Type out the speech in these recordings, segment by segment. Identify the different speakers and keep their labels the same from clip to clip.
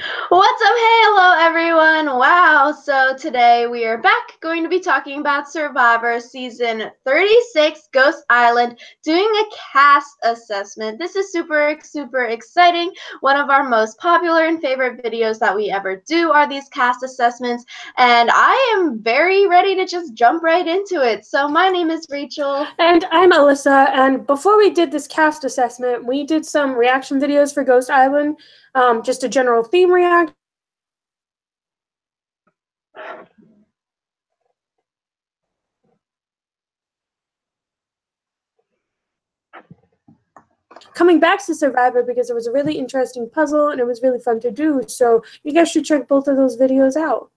Speaker 1: What's up? Hey, hello everyone. Wow. So today we are back going to be talking about Survivor season 36 Ghost Island, doing a cast assessment. This is super exciting. One of our most popular and favorite videos that we ever do are these cast assessments, and I am very ready to just jump right into it. So my name is Rachel.
Speaker 2: And I'm Alyssa, and before we did this cast assessment, we did some reaction videos for Ghost Island, just a general theme reaction. Coming back to Survivor because it was a really interesting puzzle and it was really fun to do, so you guys should check both of those videos out.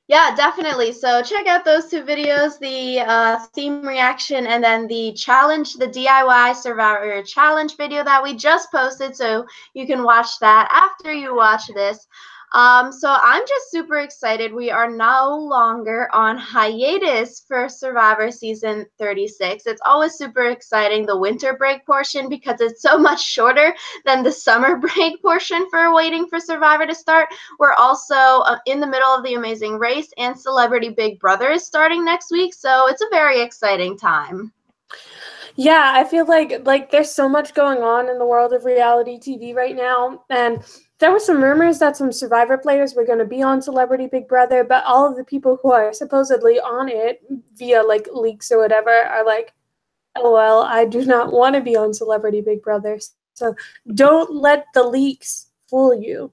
Speaker 1: Yeah, definitely. So check out those two videos, the theme reaction and then the challenge, the DIY Survivor challenge video that we just posted. So you can watch that after you watch this. So I'm just super excited. We are no longer on hiatus for Survivor season 36. It's always super exciting, the winter break portion, because it's so much shorter than the summer break portion for waiting for Survivor to start. We're also in the middle of The Amazing Race, and Celebrity Big Brother is starting next week, so it's a very exciting time.
Speaker 2: Yeah, I feel like there's so much going on in the world of reality TV right now, and there were some rumors that some Survivor players were going to be on Celebrity Big Brother, but all of the people who are supposedly on it via like leaks or whatever are like, oh, well, I do not want to be on Celebrity Big Brother. So don't let the leaks fool you.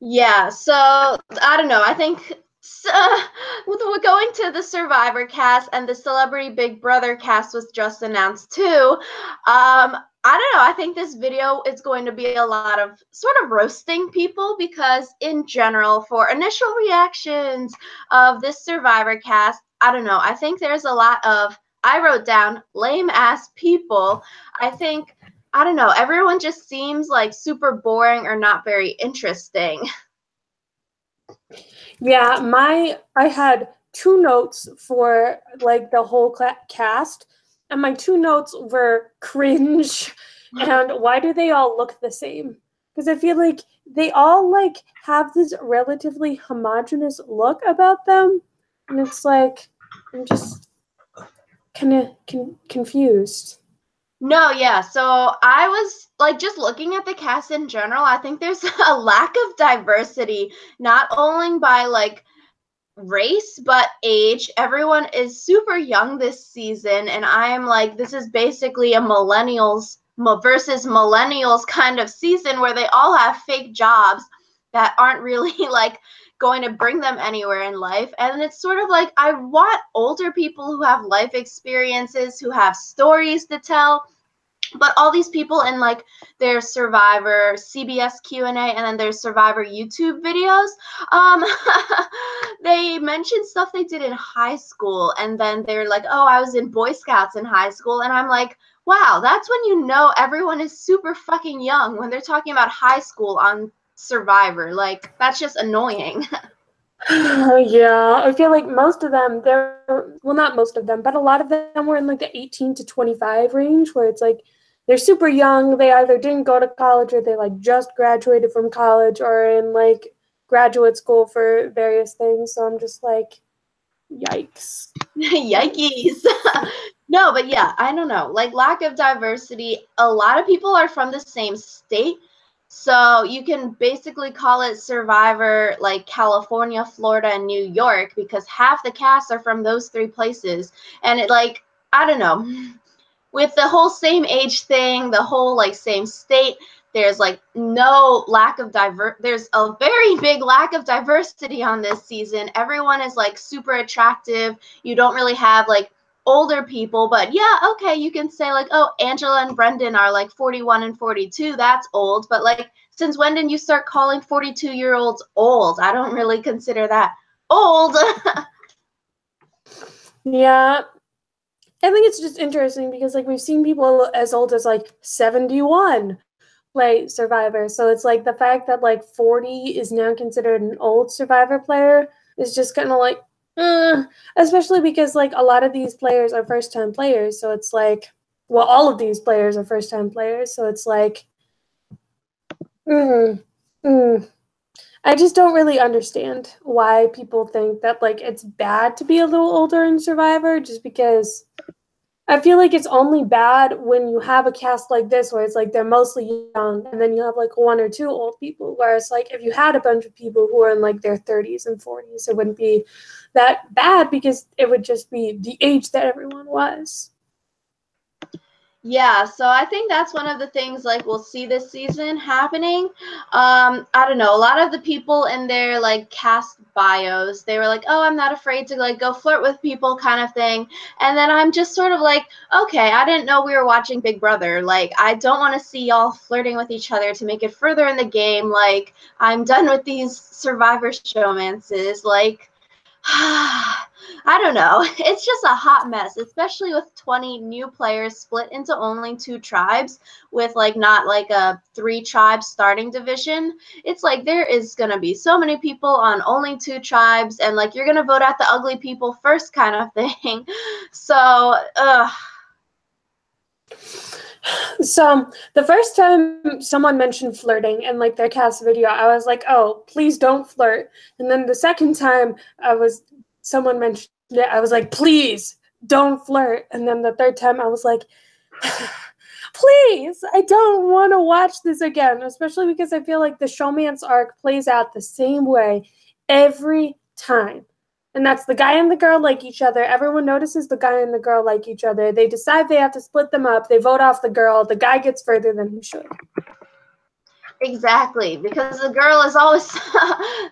Speaker 1: Yeah, so I don't know. I think with going to the Survivor cast, and the Celebrity Big Brother cast was just announced too. I don't know. I think this video is going to be a lot of sort of roasting people, because in general, for initial reactions of this Survivor cast, I don't know. I think there's a lot of, I wrote down, lame ass people. I don't know, everyone just seems like super boring or not very interesting.
Speaker 2: Yeah, I had two notes for like the whole cast, and my two notes were cringe and why do they all look the same? Because I feel like they all like have this relatively homogenous look about them, and it's like I'm just kind of confused.
Speaker 1: No, yeah. So I was like just looking at the cast in general. I think there's a lack of diversity, not only by like race but age. Everyone is super young this season, and I'm like, this is basically a millennials versus millennials kind of season, where they all have fake jobs that aren't really like going to bring them anywhere in life. And it's sort of like, I want older people who have life experiences, who have stories to tell. But all these people in like their Survivor CBS Q&A, and then their Survivor YouTube videos, um they mentioned stuff they did in high school, and then they're like, oh, I was in Boy Scouts in high school. And I'm like, wow, that's when you know everyone is super fucking young, when they're talking about high school on Survivor. Like, that's just annoying.
Speaker 2: Yeah, I feel like most of them, well, not most of them, but a lot of them were in like the 18 to 25 range, where it's like they're super young. They either didn't go to college or they like just graduated from college or in like graduate school for various things. So I'm just like, yikes.
Speaker 1: Yikes. No, but yeah, I don't know. Like, lack of diversity. A lot of people are from the same state. So you can basically call it Survivor like California, Florida, and New York, because half the cast are from those three places. And it, like, I don't know. With the whole same age thing, the whole like same state, there's like no lack of there's a very big lack of diversity on this season. Everyone is like super attractive. You don't really have like older people, but yeah, okay, you can say like, oh, Angela and Brendan are like 41 and 42. That's old. But like, since when did you start calling 42-year-olds old? I don't really consider that old.
Speaker 2: Yeah, I think it's just interesting because like we've seen people as old as like 71 play Survivor. So it's like the fact that like 40 is now considered an old Survivor player is just kind of like, especially because like a lot of these players are first time players. So it's like, well, all of these players are first time players. So it's like, I just don't really understand why people think that, like, it's bad to be a little older in Survivor, just because I feel like it's only bad when you have a cast like this where it's like they're mostly young and then you have like one or two old people. Whereas like if you had a bunch of people who are in like their 30s and 40s, it wouldn't be that bad because it would just be the age that everyone was.
Speaker 1: Yeah, so I think that's one of the things like we'll see this season happening. I don't know, a lot of the people in their like cast bios, they were like, "Oh, I'm not afraid to like go flirt with people," kind of thing. And then I'm just sort of like, "Okay, I didn't know we were watching Big Brother. Like, I don't want to see y'all flirting with each other to make it further in the game. Like, I'm done with these Survivor showmances. Like, I don't know. It's just a hot mess, especially with 20 new players split into only 2 tribes with like not like a 3 tribe starting division. It's like there is going to be so many people on only 2 tribes and like you're going to vote out the ugly people first kind of thing. So,
Speaker 2: So the first time someone mentioned flirting in like their cast video, I was like, "Oh, please don't flirt." And then the second time someone mentioned it, I was like, "Please don't flirt." And then the third time, I was like, "Please, I don't want to watch this again." Especially because I feel like the showman's arc plays out the same way every time. And that's the guy and the girl like each other. Everyone notices the guy and the girl like each other. They decide they have to split them up. They vote off the girl. The guy gets further than he should.
Speaker 1: exactly, because the girl is always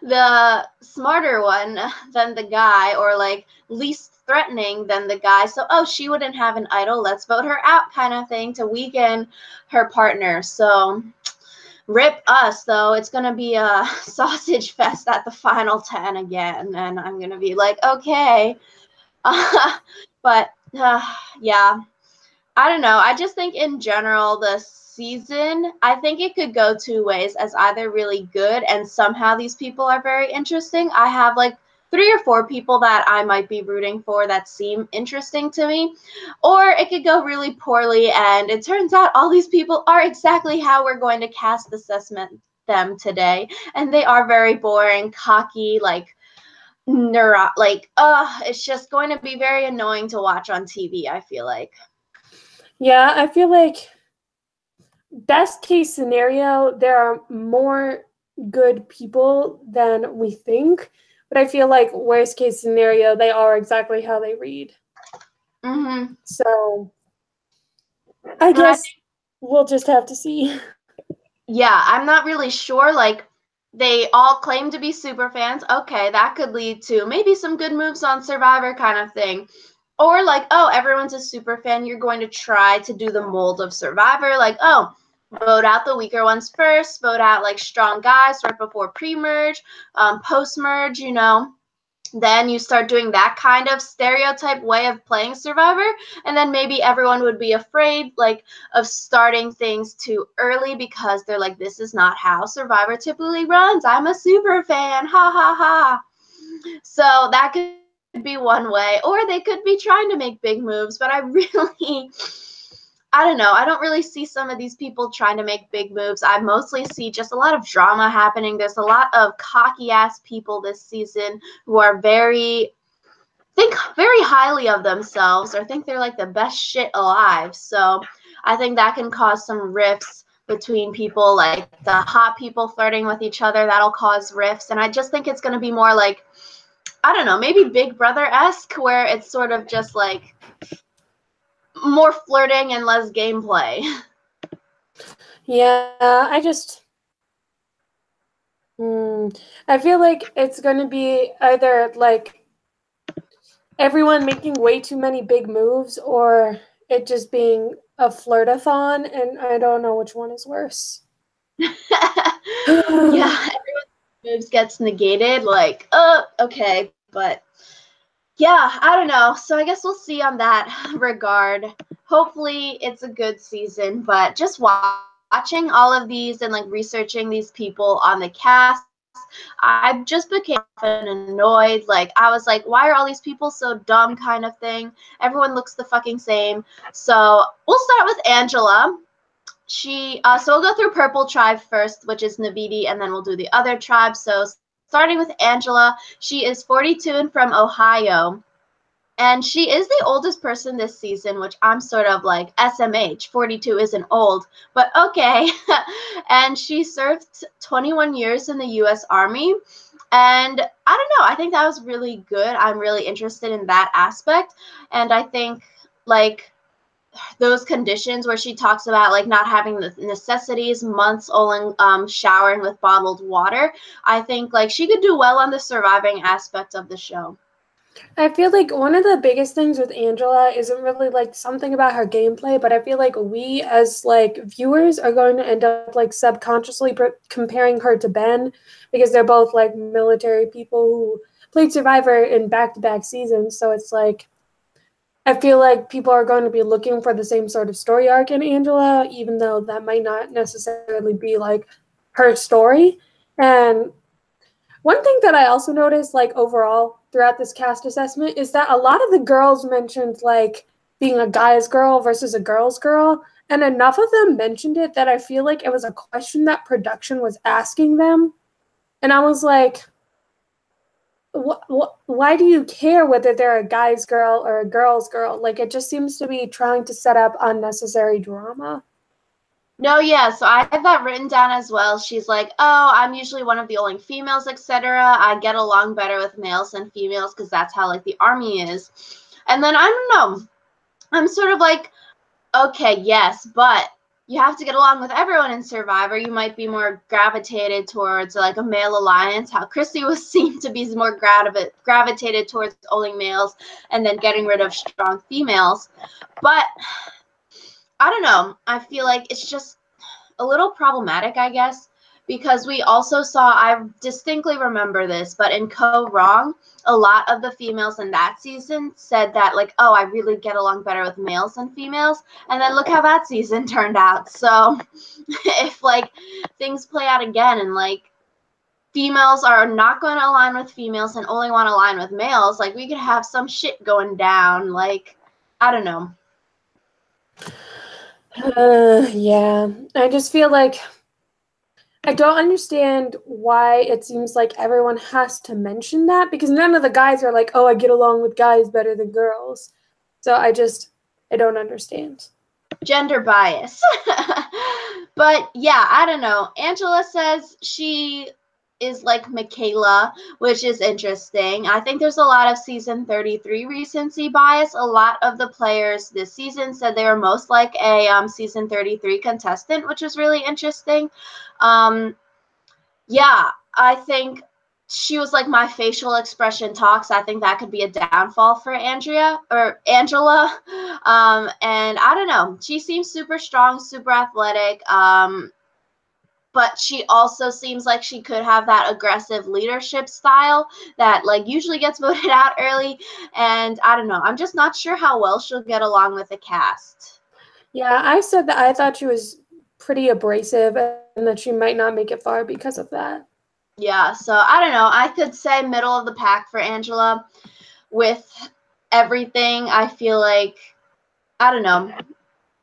Speaker 1: the smarter one than the guy, or like least threatening than the guy. So, oh, she wouldn't have an idol. Let's vote her out, kind of thing, to weaken her partner. So, rip us, though. It's going to be a sausage fest at the final 10 again. And I'm going to be like, okay. But, yeah. I don't know. I just think in general, the season, I think it could go 2 ways, as either really good and somehow these people are very interesting. I have like 3 or 4 people that I might be rooting for that seem interesting to me, or it could go really poorly and it turns out all these people are exactly how we're going to cast assessment them today, and they are very boring, cocky, like it's just going to be very annoying to watch on TV, I feel like.
Speaker 2: Yeah, I feel like best case scenario, there are more good people than we think. But I feel like worst case scenario, they are exactly how they read.
Speaker 1: Mm-hmm.
Speaker 2: So I guess we'll just have to see.
Speaker 1: Yeah, I'm not really sure. Like, they all claim to be super fans. Okay, that could lead to maybe some good moves on Survivor kind of thing. Or like, oh, everyone's a super fan. You're going to try to do the mold of Survivor. Like, oh, vote out the weaker ones first. Vote out like strong guys right before pre-merge, post-merge. Then you start doing that kind of stereotype way of playing Survivor, and then maybe everyone would be afraid like of starting things too early because they're like, this is not how Survivor typically runs. I'm a super fan, ha ha ha. So that could be one way, or they could be trying to make big moves, but I don't know. I don't really see some of these people trying to make big moves. I mostly see just a lot of drama happening. There's a lot of cocky ass people this season who are think very highly of themselves or think they're like the best shit alive. So I think that can cause some rifts between people, like the hot people flirting with each other. That'll cause rifts. And I just think it's going to be more like, I don't know, maybe Big Brother-esque, where it's sort of just like more flirting and less gameplay.
Speaker 2: Yeah, I feel like it's going to be either like everyone making way too many big moves or it just being a flirtathon, and I don't know which one is worse.
Speaker 1: Yeah, everyone's moves gets negated. Like, okay, but yeah, I don't know. So I guess we'll see on that regard. Hopefully, it's a good season. But just watching all of these and like researching these people on the cast, I just became annoyed. Like, I was like, why are all these people so dumb, kind of thing? Everyone looks the fucking same. So we'll start with Angela. so we'll go through Purple Tribe first, which is Navidi, and then we'll do the other tribes. So starting with Angela, she is 42 and from Ohio. And she is the oldest person this season, which I'm sort of like, SMH, 42 isn't old, but okay. And she served 21 years in the U.S. Army. And I don't know, I think that was really good. I'm really interested in that aspect. And I think, like, those conditions where she talks about like not having the necessities, months only showering with bottled water, I think like she could do well on the surviving aspect of the show.
Speaker 2: I feel like one of the biggest things with Angela isn't really like something about her gameplay, but I feel like we as like viewers are going to end up like subconsciously comparing her to Ben because they're both like military people who played Survivor in back-to-back seasons. So it's like I feel like people are going to be looking for the same sort of story arc in Angela, even though that might not necessarily be like her story. And one thing that I also noticed, like overall throughout this cast assessment, is that a lot of the girls mentioned like being a guy's girl versus a girl's girl, and enough of them mentioned it that I feel like it was a question that production was asking them, and I was like, why do you care whether they're a guy's girl or a girl's girl? Like it just seems to be trying to set up unnecessary drama.
Speaker 1: No, yeah, so I have that written down as well. She's like, oh, I'm usually one of the only females, etc. I get along better with males than females because that's how like the army is. And then I don't know. I'm sort of like, okay, yes, but you have to get along with everyone in Survivor. You might be more gravitated towards like a male alliance. How Chrissy was seen to be more gravitated towards only males and then getting rid of strong females. But I don't know. I feel like it's just a little problematic, I guess, because we also saw, I distinctly remember this, but in Co Wrong, a lot of the females in that season said that, like, oh, I really get along better with males than females. And then look how that season turned out. So if, like, things play out again and, like, females are not going to align with females and only want to align with males, like, we could have some shit going down. Like, I don't know.
Speaker 2: Yeah, I just feel like I don't understand why it seems like everyone has to mention that because none of the guys are like, oh, I get along with guys better than girls. So I don't understand.
Speaker 1: Gender bias. But yeah, I don't know. Angela says she is like Michaela, which is interesting. I think there's a lot of season 33 recency bias. A lot of the players this season said they were most like a season 33 contestant, which is really interesting. Yeah, I think she was like my facial expression talks. I think that could be a downfall for Andrea or Angela. And I don't know. She seems super strong, super athletic. But she also seems like she could have that aggressive leadership style that like usually gets voted out early. And I don't know. I'm just not sure how well she'll get along with the cast.
Speaker 2: Yeah, I said that I thought she was pretty abrasive and that she might not make it far because of that.
Speaker 1: Yeah, so I don't know. I could say middle of the pack for Angela with everything. I feel like, I don't know.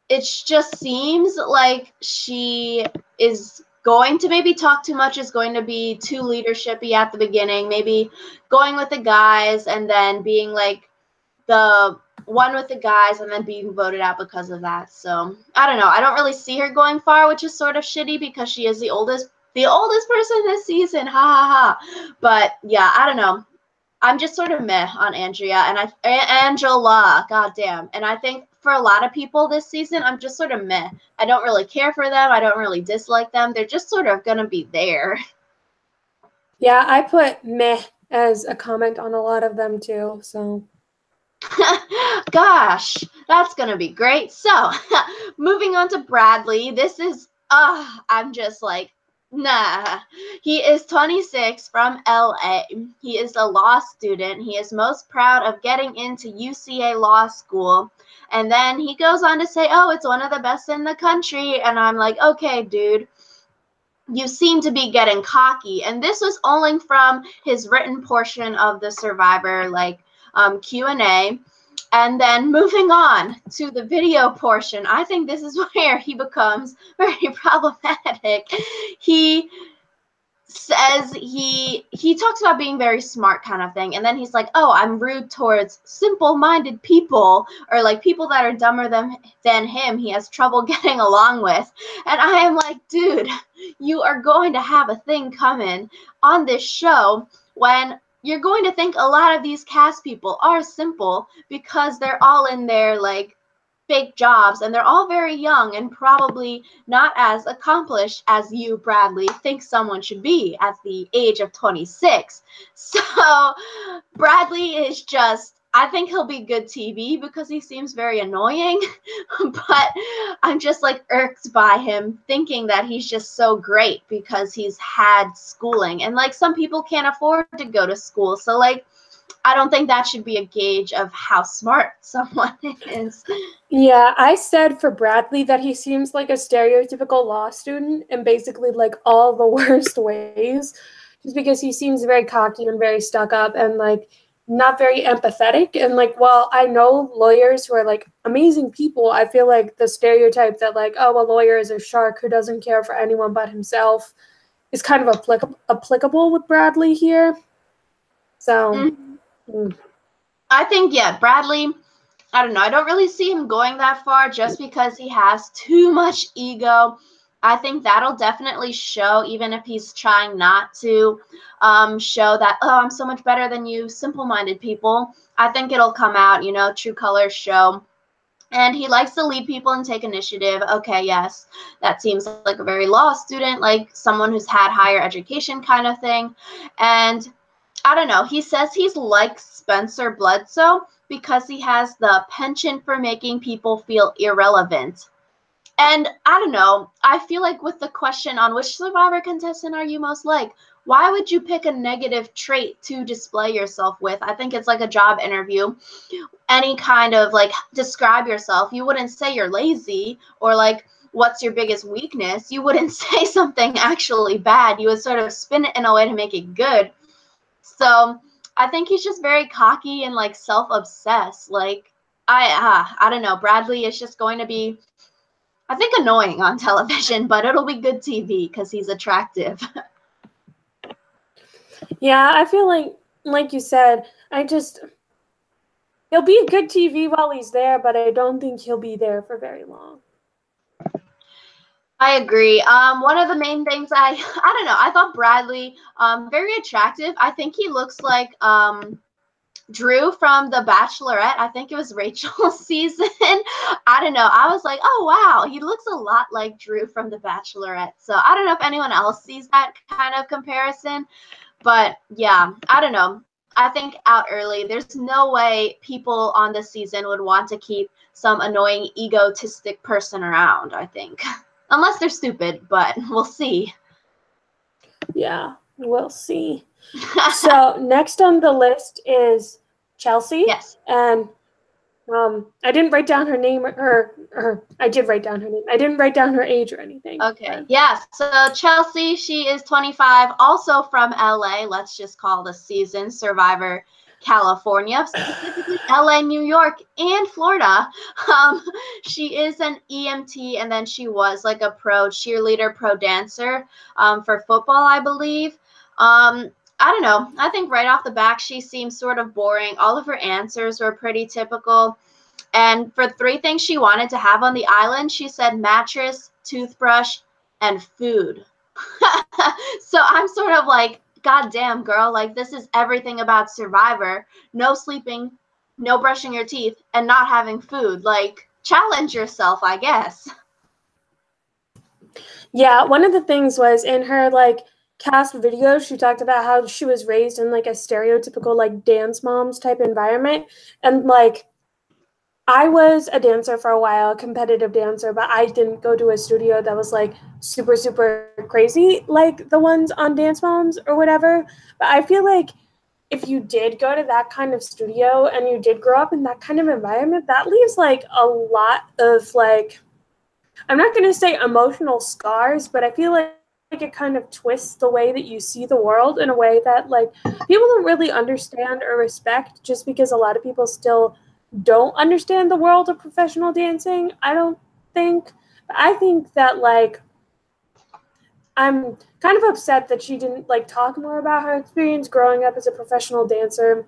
Speaker 1: It just seems like she is going to maybe talk too much, is going to be too leadershipy at the beginning, maybe going with the guys and then being like the one with the guys and then being voted out because of that. So I don't know. I don't really see her going far, which is sort of shitty because she is the oldest person this season. Ha ha ha. But yeah, I don't know. I'm just sort of meh on Angela, goddamn. And I think for a lot of people this season, I'm just sort of meh. I don't really care for them. I don't really dislike them. They're just sort of gonna be there.
Speaker 2: Yeah, I put meh as a comment on a lot of them too, so.
Speaker 1: Gosh, that's gonna be great. So, moving on to Bradley. This is, I'm just like, nah. He is 26 from LA. He is a law student. He is most proud of getting into UCA Law School. And then he goes on to say, oh, it's one of the best in the country. And I'm like, okay, dude, you seem to be getting cocky. And this was only from his written portion of the Survivor, like, Q&A. And then moving on to the video portion, I think this is where he becomes very problematic. He says he talks about being very smart kind of thing, and then he's like, oh, I'm rude towards simple-minded people, or like people that are dumber than him, he has trouble getting along with. And I am like, dude, you are going to have a thing coming on this show when you're going to think a lot of these cast people are simple because they're all in their like fake jobs, and they're all very young and probably not as accomplished as you, Bradley, think someone should be at the age of 26. So Bradley is just, I think he'll be good TV because he seems very annoying, but I'm just like irked by him thinking that he's just so great because he's had schooling, and like some people can't afford to go to school. So like I don't think that should be a gauge of how smart someone is.
Speaker 2: Yeah, I said for Bradley that he seems like a stereotypical law student in basically like all the worst ways, just because he seems very cocky and very stuck up and like not very empathetic. And like, while I know lawyers who are like amazing people, I feel like the stereotype that like, oh, a lawyer is a shark who doesn't care for anyone but himself is kind of applicable with Bradley here. So.
Speaker 1: Mm-hmm. I think, yeah, Bradley, I don't know. I don't really see him going that far just because he has too much ego. I think that'll definitely show, even if he's trying not to show that, oh, I'm so much better than you, simple-minded people. I think it'll come out, you know, true colors show. And he likes to lead people and take initiative. Okay, yes, that seems like a very law student, like someone who's had higher education kind of thing. And I don't know. He says he's like Spencer Bledsoe because he has the penchant for making people feel irrelevant. And I don't know. I feel like with the question on which Survivor contestant are you most like, why would you pick a negative trait to display yourself with? I think it's like a job interview. Any kind of like describe yourself. You wouldn't say you're lazy or like what's your biggest weakness. You wouldn't say something actually bad. You would sort of spin it in a way to make it good. So I think he's just very cocky and like self-obsessed. Like I don't know. Bradley is just going to be, I think, annoying on television, but it'll be good TV because he's attractive.
Speaker 2: Yeah, I feel like you said, he'll be good TV while he's there, but I don't think he'll be there for very long.
Speaker 1: I agree. One of the main things I don't know, I thought Bradley, very attractive. I think he looks like Drew from The Bachelorette. I think it was Rachel's season. I don't know. I was like, oh, wow, he looks a lot like Drew from The Bachelorette. So I don't know if anyone else sees that kind of comparison. But yeah, I don't know. I think out early, there's no way people on this season would want to keep some annoying, egotistic person around, I think. Unless they're stupid, but we'll see.
Speaker 2: Yeah, we'll see. So next on the list is Chelsea.
Speaker 1: Yes.
Speaker 2: And I didn't write down her name, or I did write down her name. I didn't write down her age or anything.
Speaker 1: Okay. Yeah. So Chelsea, she is 25, also from LA. Let's just call the season Survivor California, specifically LA, New York, and Florida. She is an EMT, and then she was like a pro cheerleader, pro dancer for football, I believe. I don't know. I think right off the back, she seems sort of boring. All of her answers were pretty typical. And for 3 things she wanted to have on the island, she said mattress, toothbrush, and food. So I'm sort of like, God damn, girl, like this is everything about Survivor. No sleeping, no brushing your teeth, and not having food. Like, challenge yourself, I guess.
Speaker 2: Yeah, one of the things was in her like cast video, she talked about how she was raised in like a stereotypical like dance moms type environment. And like I was a dancer for a while, a competitive dancer, but I didn't go to a studio that was like super, super crazy like the ones on Dance Moms or whatever. But I feel like if you did go to that kind of studio and you did grow up in that kind of environment, that leaves like a lot of like, I'm not going to say emotional scars, but I feel like it kind of twists the way that you see the world in a way that like people don't really understand or respect, just because a lot of people still don't understand the world of professional dancing, I don't think. I think that, like, I'm kind of upset that she didn't, like, talk more about her experience growing up as a professional dancer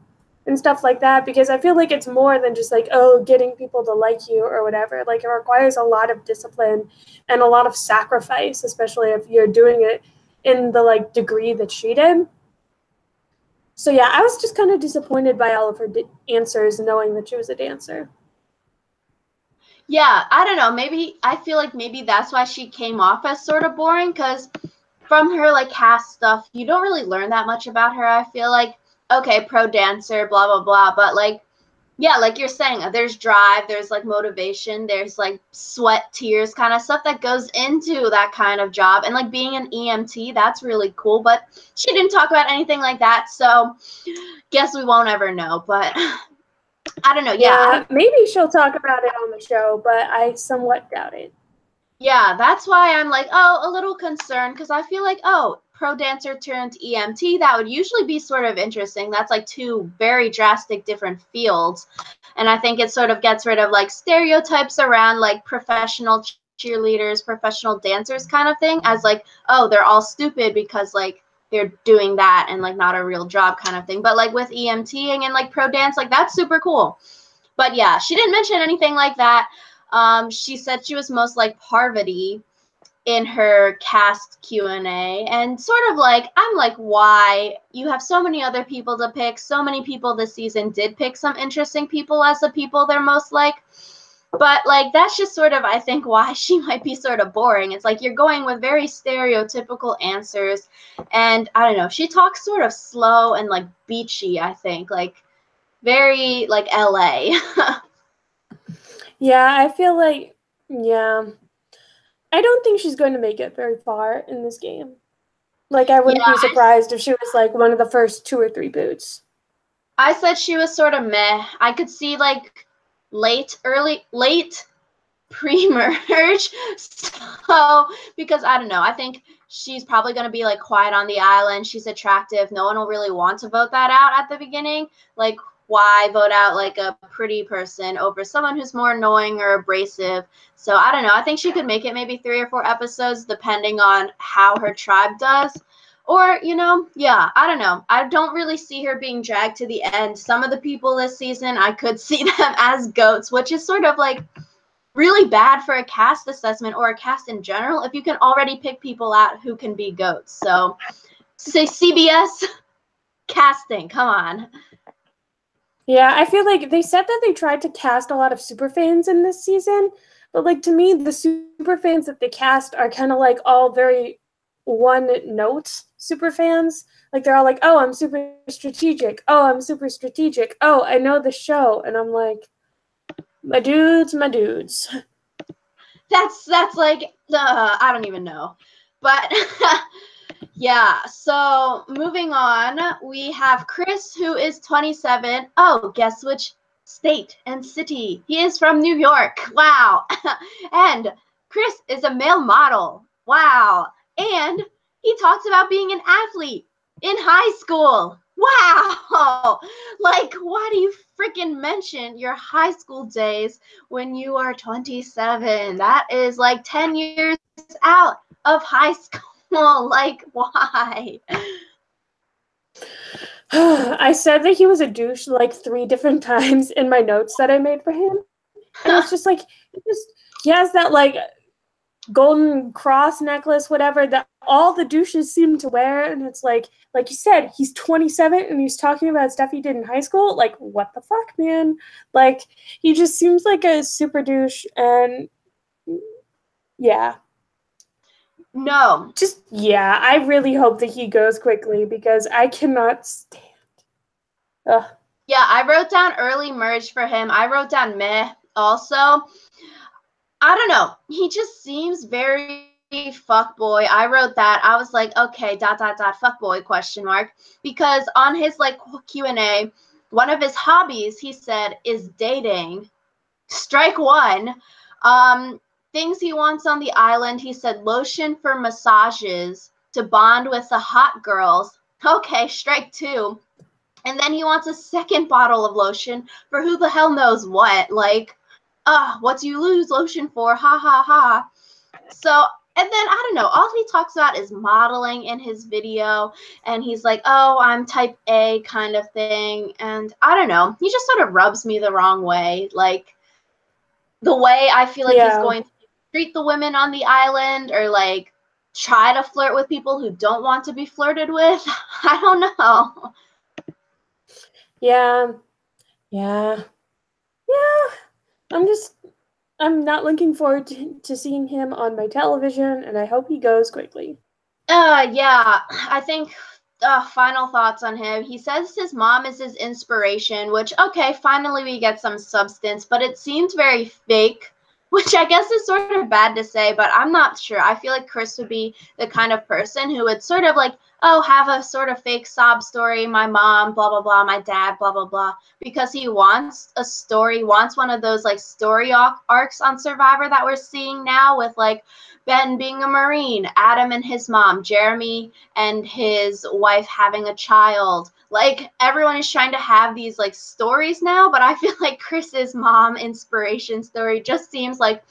Speaker 2: and stuff like that, because I feel like it's more than just, like, oh, getting people to like you or whatever. Like, it requires a lot of discipline and a lot of sacrifice, especially if you're doing it in the, like, degree that she did. So yeah, I was just kind of disappointed by all of her answers, knowing that she was a dancer.
Speaker 1: Yeah, I don't know. Maybe I feel like maybe that's why she came off as sort of boring, because from her like cast stuff, you don't really learn that much about her. I feel like, okay, pro dancer, blah blah blah, but like, yeah, like you're saying, there's drive, there's like motivation, there's like sweat, tears, kind of stuff that goes into that kind of job. And like being an EMT, that's really cool. But she didn't talk about anything like that, so guess we won't ever know. But I don't know.
Speaker 2: Yeah, maybe she'll talk about it on the show, but I somewhat doubt it.
Speaker 1: Yeah, that's why I'm like, oh, a little concerned, because I feel like, oh, pro dancer turned EMT, that would usually be sort of interesting. That's like two very drastic different fields. And I think it sort of gets rid of like stereotypes around like professional cheerleaders, professional dancers kind of thing, as like, oh, they're all stupid because like they're doing that and like not a real job kind of thing. But like with EMTing and like pro dance, like that's super cool. But yeah, she didn't mention anything like that. She said she was most like Parvati in her cast Q&A, and sort of like, I'm like, why? You have so many other people to pick. So many people this season did pick some interesting people as the people they're most like. But like, that's just sort of, I think, why she might be sort of boring. It's like you're going with very stereotypical answers. And I don't know, she talks sort of slow and like beachy, I think, like very like LA.
Speaker 2: Yeah, I feel like, yeah. I don't think she's going to make it very far in this game. Like, I wouldn't
Speaker 1: Yeah,
Speaker 2: be surprised if she was like one of the first 2 or 3 boots.
Speaker 1: I said she was sort of meh. I could see like late pre-merge. So because I don't know, I think she's probably going to be like quiet on the island. She's attractive. No one will really want to vote that out at the beginning. Like, why vote out like a pretty person over someone who's more annoying or abrasive? So I don't know. I think she could make it maybe 3 or 4 episodes depending on how her tribe does. Or, you know, yeah, I don't know. I don't really see her being dragged to the end. Some of the people this season, I could see them as goats, which is sort of like really bad for a cast assessment or a cast in general if you can already pick people out who can be goats. So, say CBS casting, come on.
Speaker 2: Yeah, I feel like they said that they tried to cast a lot of superfans in this season, but like to me, the superfans that they cast are kind of like all very one note superfans. Like they're all like, "Oh, I'm super strategic. Oh, I'm super strategic. Oh, I know the show." And I'm like, "My dudes, my dudes."
Speaker 1: That's like I don't even know. But yeah, so moving on, we have Chris, who is 27. Oh, guess which state and city? He is from New York. Wow. And Chris is a male model. Wow. And he talks about being an athlete in high school. Wow. Like, why do you freaking mention your high school days when you are 27? That is like 10 years out of high school. Like, why?
Speaker 2: I said that he was a douche like 3 different times in my notes that I made for him. And it's just like he has that like golden cross necklace, whatever, that all the douches seem to wear. And it's like you said, he's 27 and he's talking about stuff he did in high school. Like, what the fuck, man? Like, he just seems like a super douche. And yeah.
Speaker 1: No.
Speaker 2: Just, yeah, I really hope that he goes quickly because I cannot stand. Ugh.
Speaker 1: Yeah, I wrote down early merge for him. I wrote down meh also. I don't know. He just seems very fuckboy. I wrote that. I was like, okay, ... fuckboy question mark, because on his like Q&A, one of his hobbies, he said, is dating. Strike one. Things he wants on the island, he said lotion for massages to bond with the hot girls. Okay, strike two. And then he wants a second bottle of lotion for who the hell knows what. Like, what do you lose lotion for? Ha ha ha. So, and then I don't know, all he talks about is modeling in his video. And he's like, oh, I'm type A kind of thing. And I don't know, he just sort of rubs me the wrong way. Like, the way I feel like he's
Speaker 2: Yeah.
Speaker 1: going to treat the women on the island, or like try to flirt with people who don't want to be flirted with. I don't know.
Speaker 2: Yeah. Yeah. Yeah. I'm not looking forward to seeing him on my television, and I hope he goes quickly.
Speaker 1: Yeah, I think final thoughts on him. He says his mom is his inspiration, which, okay, finally we get some substance, but it seems very fake, which I guess is sort of bad to say, but I'm not sure. I feel like Chris would be the kind of person who would sort of like, oh, have a sort of fake sob story, my mom, blah, blah, blah, my dad, blah, blah, blah, because he wants a story, wants one of those like story arcs on Survivor that we're seeing now with like Ben being a Marine, Adam and his mom, Jeremy and his wife having a child. Like, everyone is trying to have these like stories now, but I feel like Chris's mom inspiration story just seems like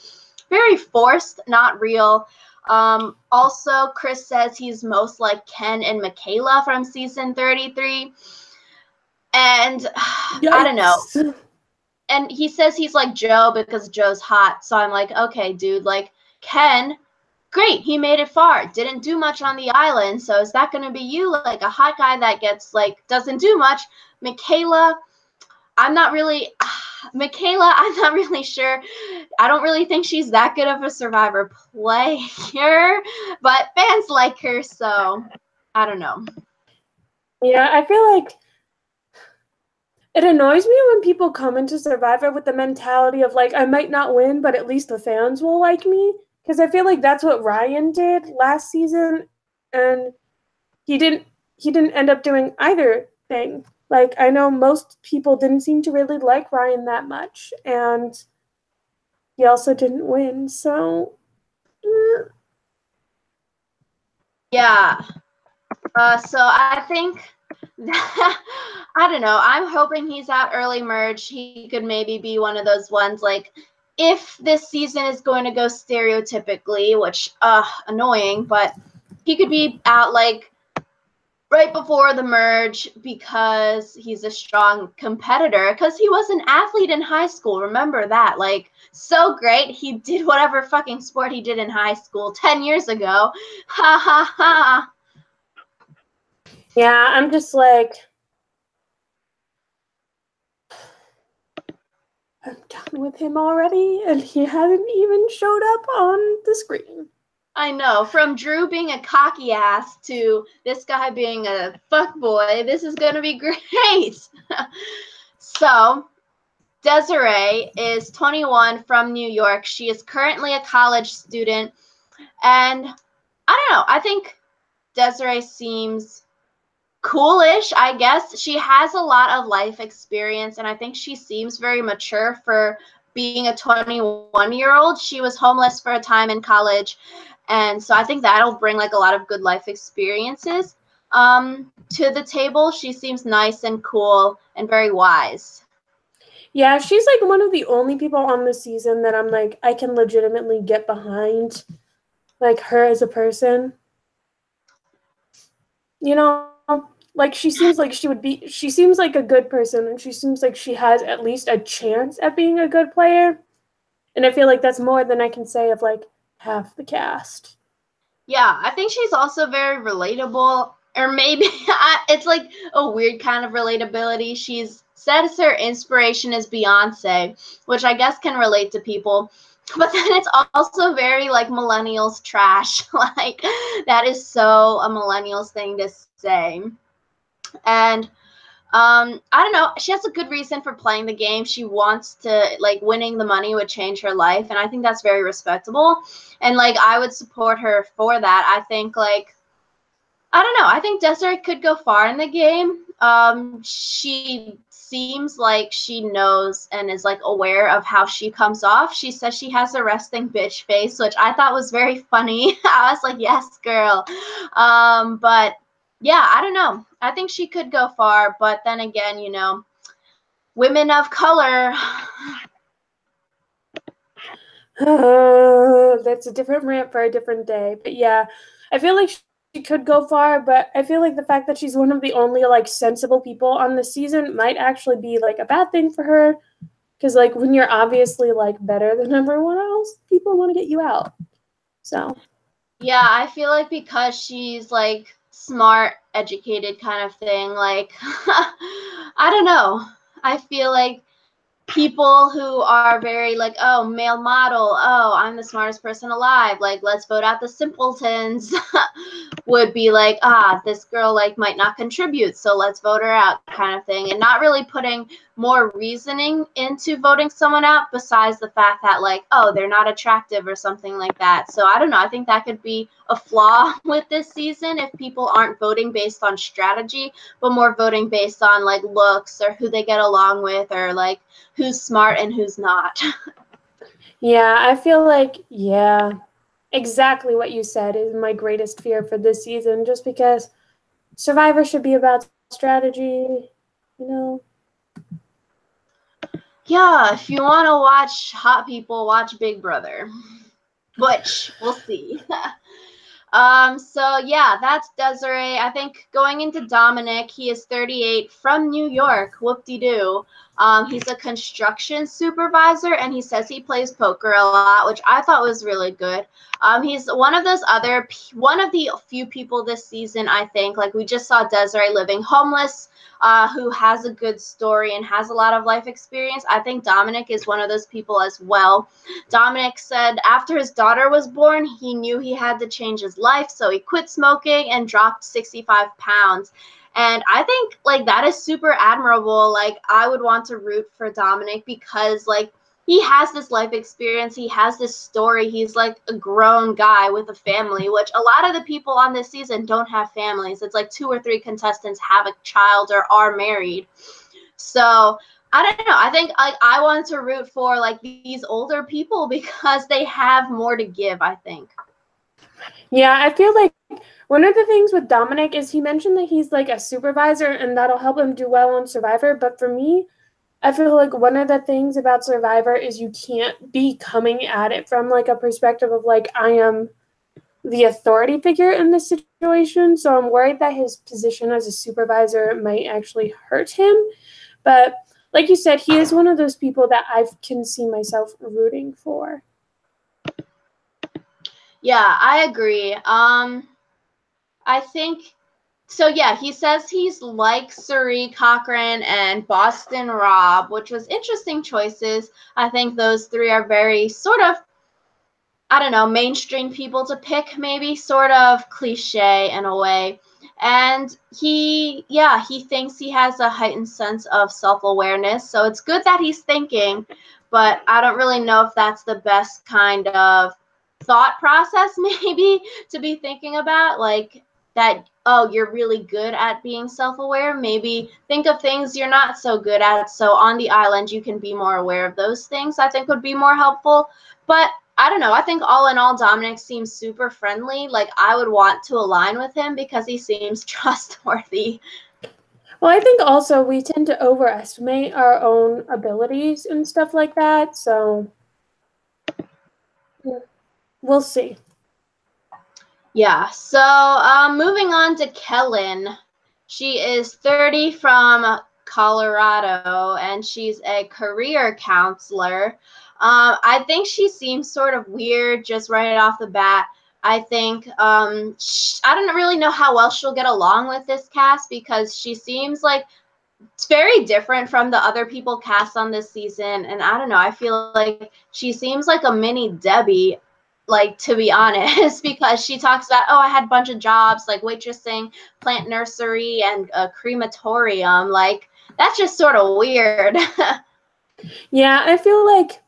Speaker 1: very forced, not real. Also, Chris says he's most like Ken and Michaela from season 33. And I don't know.
Speaker 2: Yikes.
Speaker 1: And he says he's like Joe because Joe's hot. So I'm like, okay, dude, like Ken, great, he made it far, didn't do much on the island, so is that going to be you, like a hot guy that gets like doesn't do much? Michaela, I'm not really Michaela, I'm not really sure. I don't really think she's that good of a Survivor player, but fans like her, so I don't know.
Speaker 2: Yeah, I feel like it annoys me when people come into Survivor with the mentality of like, I might not win, but at least the fans will like me. Because I feel like that's what Ryan did last season, and he didn't end up doing either thing. Like, I know most people didn't seem to really like Ryan that much, and he also didn't win. So
Speaker 1: Yeah. So I think I don't know. I'm hoping he's out early merge. He could maybe be one of those ones like, if this season is going to go stereotypically, which annoying, but he could be out like right before the merge because he's a strong competitor, because he was an athlete in high school. Remember that? Like, so great. He did whatever fucking sport he did in high school 10 years ago. Ha ha ha.
Speaker 2: yeah, I'm just like, I'm done with him already, and he hasn't even showed up on the screen.
Speaker 1: I know. From Drew being a cocky ass to this guy being a fuckboy, this is going to be great. So, Desiree is 21 from New York. She is currently a college student. And I don't know. I think Desiree seems coolish, I guess. She has a lot of life experience, and I think she seems very mature for being a 21-year-old. She was homeless for a time in college, and so I think that'll bring like a lot of good life experiences to the table. She seems nice and cool and very wise.
Speaker 2: Yeah, she's like one of the only people on the season that I'm like, I can legitimately get behind, like her as a person. You know, like she seems like she seems like a good person, and she seems like she has at least a chance at being a good player. And I feel like that's more than I can say of like half the cast.
Speaker 1: Yeah, I think she's also very relatable, or maybe it's like a weird kind of relatability. She's says her inspiration is Beyonce, which I guess can relate to people. But then it's also very like millennials trash. Like, that is so a millennials thing to say. And I don't know. She has a good reason for playing the game. She wants to, like, winning the money would change her life, and I think that's very respectable. And like, I would support her for that. I think like, I don't know. I think Desiree could go far in the game. She seems like she knows and is like aware of how she comes off. She says she has a resting bitch face, which I thought was very funny. I was like, yes, girl. But Yeah, I don't know. I think she could go far, but then again, women of color.
Speaker 2: That's a different rant for a different day. But yeah, I feel like she could go far, but I feel like the fact that she's one of the only like sensible people on the season might actually be like a bad thing for her. Because like when you're obviously like better than everyone else, people want to get you out. So
Speaker 1: Yeah, I feel like because she's like smart, educated kind of thing, like I don't know. I feel like people who are very like, oh, male model, oh, I'm the smartest person alive, like let's vote out the simpletons, would be like, this girl like might not contribute, so let's vote her out kind of thing, and not really putting more reasoning into voting someone out besides the fact that like, oh, they're not attractive or something like that. So I don't know, I think that could be a flaw with this season if people aren't voting based on strategy but more voting based on like looks or who they get along with or like who's smart and who's not.
Speaker 2: yeah, I feel like yeah, exactly what you said is my greatest fear for this season. Just because Survivor should be about strategy, you know.
Speaker 1: Yeah, if you want to watch hot people, watch Big Brother, which we'll see. So yeah, that's Desiree. I think going into Dominic, he is 38 from New York. Whoop-de-doo. He's a construction supervisor, and he says he plays poker a lot, which I thought was really good. He's one of one of the few people this season, I think, like we just saw Desiree living homeless, who has a good story and has a lot of life experience. I think Dominic is one of those people as well. Dominic said after his daughter was born, he knew he had to change his life, so he quit smoking and dropped 65 pounds. And I think like that is super admirable. Like I would want to root for Dominic because like he has this life experience, he has this story. He's like a grown guy with a family, which a lot of the people on this season don't have families. It's like 2 or 3 contestants have a child or are married. So I don't know. I think like I want to root for like these older people because they have more to give, I think.
Speaker 2: Yeah, I feel like one of the things with Dominic is he mentioned that he's like a supervisor and that'll help him do well on Survivor. But for me, I feel like one of the things about Survivor is you can't be coming at it from like a perspective of like, I am the authority figure in this situation. So I'm worried that his position as a supervisor might actually hurt him. But like you said, he is one of those people that I can see myself rooting for.
Speaker 1: Yeah, I agree. I think so. Yeah, he says he's like Suri Cochran and Boston Rob, which was interesting choices. I think those three are very sort of, I don't know, mainstream people to pick, maybe sort of cliche in a way. And he thinks he has a heightened sense of self awareness. So it's good that he's thinking, but I don't really know if that's the best kind of thought process, maybe, to be thinking about. Like that, oh, you're really good at being self aware. Maybe think of things you're not so good at. So on the island, you can be more aware of those things, I think would be more helpful. But I don't know. I think all in all, Dominic seems super friendly. Like I would want to align with him because he seems trustworthy.
Speaker 2: Well, I think also we tend to overestimate our own abilities and stuff like that. So yeah, we'll see.
Speaker 1: Yeah. So moving on to Kellen. She is 30 from Colorado and she's a career counselor. I think she seems sort of weird just right off the bat. I think I don't really know how well she'll get along with this cast because she seems like it's very different from the other people cast on this season. And I don't know, I feel like she seems like a mini Debbie, like to be honest, because she talks about, oh, I had a bunch of jobs like waitressing, plant nursery, and a crematorium. Like that's just sort of weird.
Speaker 2: Yeah, I feel like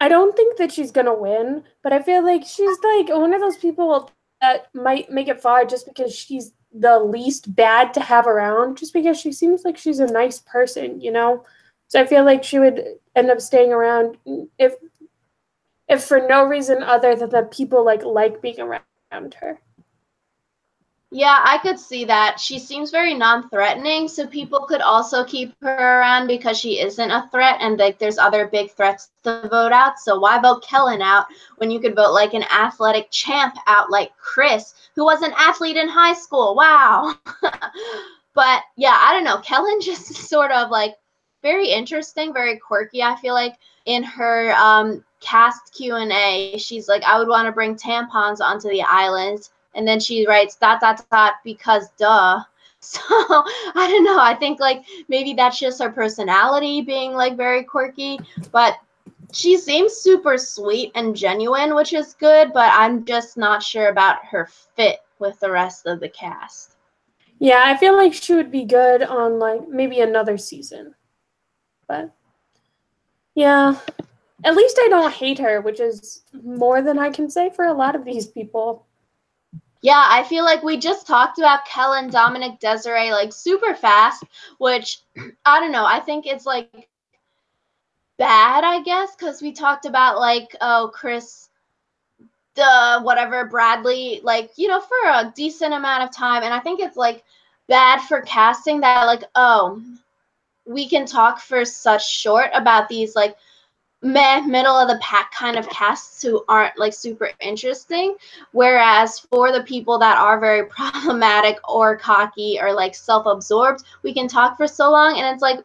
Speaker 2: I don't think that she's gonna win, but I feel like she's like one of those people that might make it far just because she's the least bad to have around, just because she seems like she's a nice person, you know? So I feel like she would end up staying around if for no reason other than that people like being around her.
Speaker 1: Yeah, I could see that. She seems very non-threatening, so people could also keep her around because she isn't a threat, and like there's other big threats to vote out. So why vote Kellen out when you could vote like an athletic champ out like Chris, who was an athlete in high school? Wow. But yeah, I don't know. Kellen just sort of like very interesting, very quirky. I feel like in her cast Q&A, she's like, I would want to bring tampons onto the island. And then she writes ... because duh. So I don't know. I think like maybe that's just her personality being like very quirky, but she seems super sweet and genuine, which is good, but I'm just not sure about her fit with the rest of the cast.
Speaker 2: Yeah, I feel like she would be good on like maybe another season. But yeah, at least I don't hate her, which is more than I can say for a lot of these people.
Speaker 1: Yeah, I feel like we just talked about Kellen, Dominic, Desiree like super fast, which I don't know. I think it's like bad, I guess, because we talked about like, oh, Chris, the whatever, Bradley, like, you know, for a decent amount of time. And I think it's like bad for casting that, like, oh, we can talk for such short about these like middle of the pack kind of casts who aren't like super interesting, whereas for the people that are very problematic or cocky or like self-absorbed, we can talk for so long. And it's like,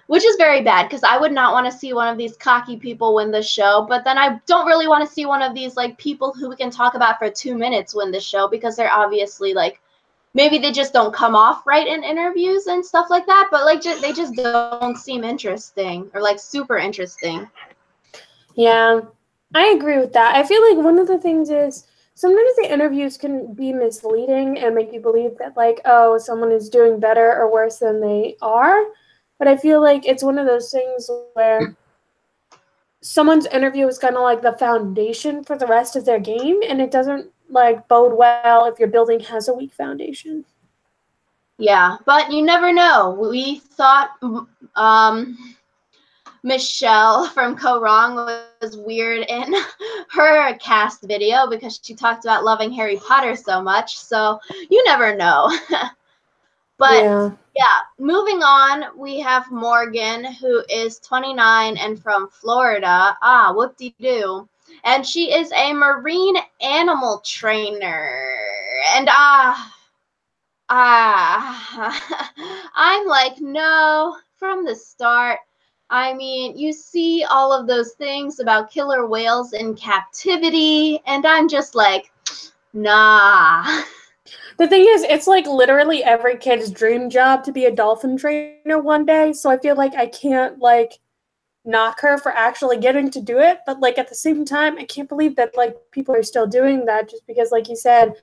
Speaker 1: which is very bad because I would not want to see one of these cocky people win the show, but then I don't really want to see one of these like people who we can talk about for 2 minutes win the show, because they're obviously like, maybe they just don't come off right in interviews and stuff like that, but like they just don't seem interesting or like super interesting.
Speaker 2: Yeah, I agree with that. I feel like one of the things is sometimes the interviews can be misleading and make you believe that, like, oh, someone is doing better or worse than they are. But I feel like it's one of those things where someone's interview is kind of like the foundation for the rest of their game, and it doesn't like bode well if your building has a weak foundation.
Speaker 1: Yeah, but you never know. We thought Michelle from Co Wrong was weird in her cast video because she talked about loving Harry Potter so much. So you never know. But
Speaker 2: Yeah.
Speaker 1: yeah, moving on, we have Morgan, who is 29 and from Florida. Ah, whoop-de-doo. And she is a marine animal trainer. And I'm like, no, from the start. I mean, you see all of those things about killer whales in captivity, and I'm just like, nah.
Speaker 2: The thing is, it's like literally every kid's dream job to be a dolphin trainer one day. So I feel like I can't like knock her for actually getting to do it. But like at the same time, I can't believe that like people are still doing that, just because, like you said,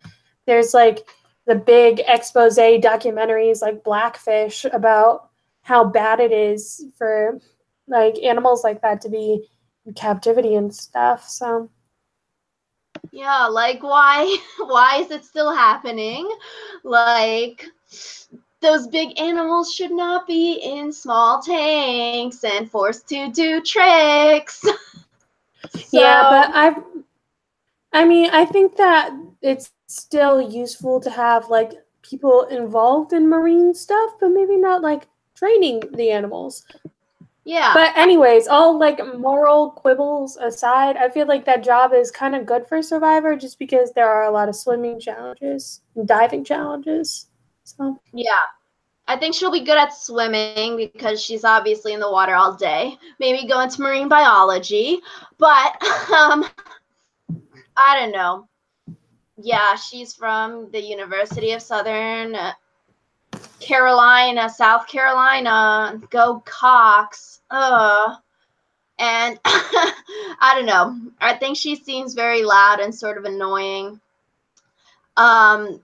Speaker 2: there's like the big expose documentaries like Blackfish about how bad it is for like animals like that to be in captivity and stuff. So
Speaker 1: Yeah, like why is it still happening? Like those big animals should not be in small tanks and forced to do tricks.
Speaker 2: yeah, but
Speaker 1: So
Speaker 2: I mean, I think that it's still useful to have like people involved in marine stuff, but maybe not like training the animals.
Speaker 1: yeah.
Speaker 2: But anyways, all like moral quibbles aside, I feel like that job is kind of good for Survivor just because there are a lot of swimming challenges and diving challenges. So
Speaker 1: Yeah. I think she'll be good at swimming because she's obviously in the water all day. Maybe go into marine biology, but I don't know. Yeah, she's from the University of Southern Carolina, South Carolina. Go Cox. And I don't know. I think she seems very loud and sort of annoying.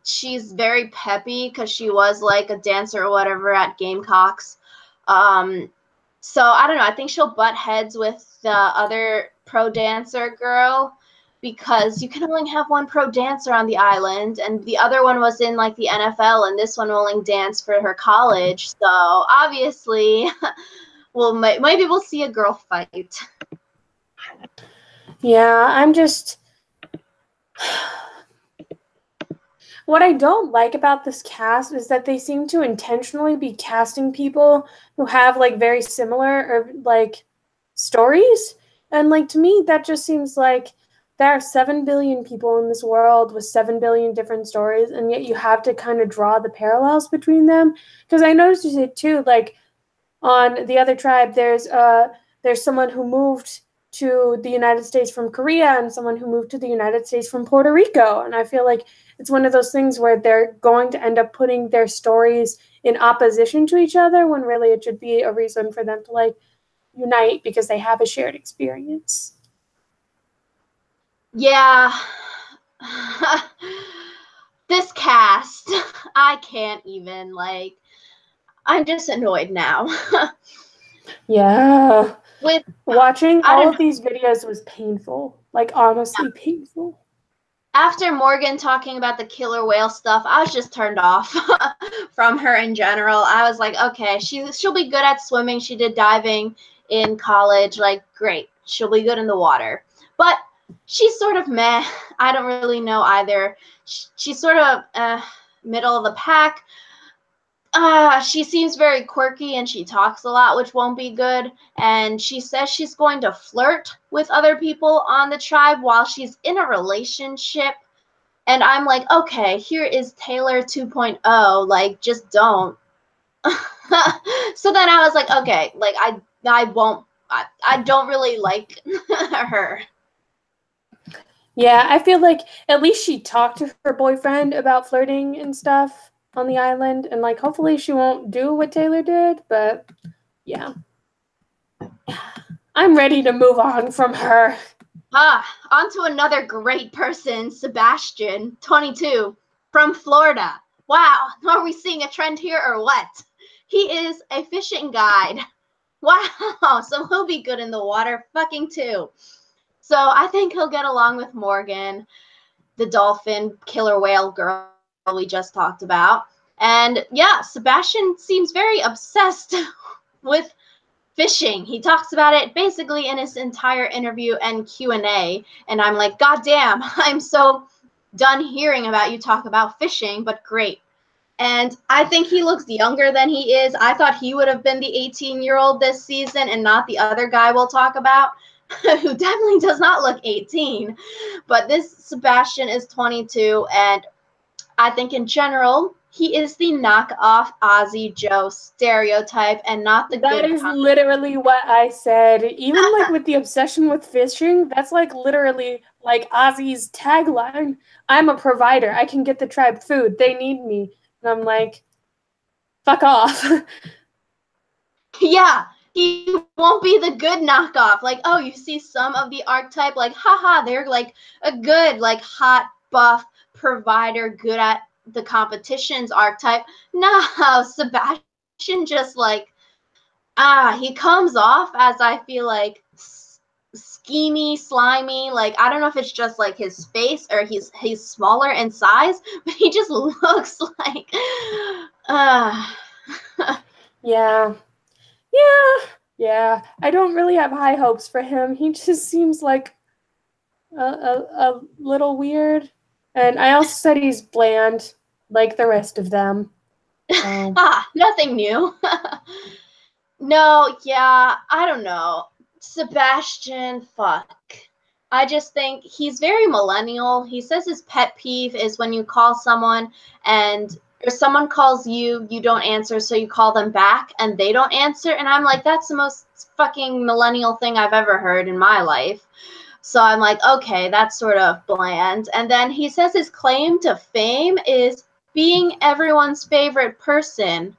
Speaker 1: She's very peppy because she was like a dancer or whatever at Gamecocks. So I don't know. I think she'll butt heads with the other pro dancer girl because you can only have one pro dancer on the island, and the other one was in like the NFL, and this one only danced for her college. So obviously, well, maybe we'll see a girl fight.
Speaker 2: yeah, I'm just What I don't like about this cast is that they seem to intentionally be casting people who have like very similar or like stories. And like to me, that just seems like there are 7 billion people in this world with 7 billion different stories, and yet you have to kind of draw the parallels between them. Because I noticed it too, like on the other tribe, there's someone who moved to the United States from Korea and someone who moved to the United States from Puerto Rico. And I feel like it's one of those things where they're going to end up putting their stories in opposition to each other when really it should be a reason for them to like unite because they have a shared experience.
Speaker 1: Yeah. This cast, I can't even, like, I'm just annoyed now.
Speaker 2: Yeah.
Speaker 1: With,
Speaker 2: Watching
Speaker 1: I
Speaker 2: all
Speaker 1: don't
Speaker 2: of these videos was painful, like honestly painful.
Speaker 1: after Morgan talking about the killer whale stuff, I was just turned off from her in general. I was like, okay, she'll be good at swimming. She did diving in college. Like, great. She'll be good in the water. But she's sort of meh. I don't really know either. She's sort of middle of the pack. She seems very quirky and she talks a lot, which won't be good. And she says she's going to flirt with other people on the tribe while she's in a relationship. And I'm like, okay, here is Taylor 2.0. Like, just don't. So then I was like, okay, like I won't. I don't really like her.
Speaker 2: Yeah, I feel like at least she talked to her boyfriend about flirting and stuff on the island, and like hopefully she won't do what Taylor did, but yeah. I'm ready to move on from her.
Speaker 1: On to another great person, Sebastian, 22, from Florida. Wow, are we seeing a trend here or what? He is a fishing guide. Wow, so he'll be good in the water fucking too. So I think he'll get along with Morgan, the dolphin killer whale girl we just talked about. And yeah, Sebastian seems very obsessed with fishing. He talks about it basically in his entire interview and Q&A, and I'm like, God damn, I'm so done hearing about you talk about fishing, but great. And I think he looks younger than he is. I thought he would have been the 18-year-old this season and not the other guy we'll talk about, who definitely does not look 18. But this Sebastian is 22, and I think in general, he is the knockoff Ozzy Joe stereotype and not the
Speaker 2: That
Speaker 1: good
Speaker 2: is
Speaker 1: kind.
Speaker 2: literally what I said. Even like with the obsession with fishing, that's like literally like Ozzy's tagline. I'm a provider. I can get the tribe food. They need me. And I'm like, fuck off.
Speaker 1: Yeah, he won't be the good knockoff. Like, oh, you see some of the archetype, like, haha, they're like a good, like, hot, buff provider, good at the competitions archetype. No, Sebastian just like, he comes off as I feel like schemy, slimy. Like, I don't know if it's just like his face or he's smaller in size, but he just looks like,
Speaker 2: Yeah. Yeah. Yeah. I don't really have high hopes for him. He just seems like a little weird. And I also said he's bland, like the rest of them. So.
Speaker 1: nothing new. No, yeah, I don't know. Sebastian, fuck. I just think he's very millennial. He says his pet peeve is when you call someone and or someone calls you, you don't answer, so you call them back and they don't answer. And I'm like, that's the most fucking millennial thing I've ever heard in my life. So I'm like, okay, that's sort of bland. And then he says his claim to fame is being everyone's favorite person.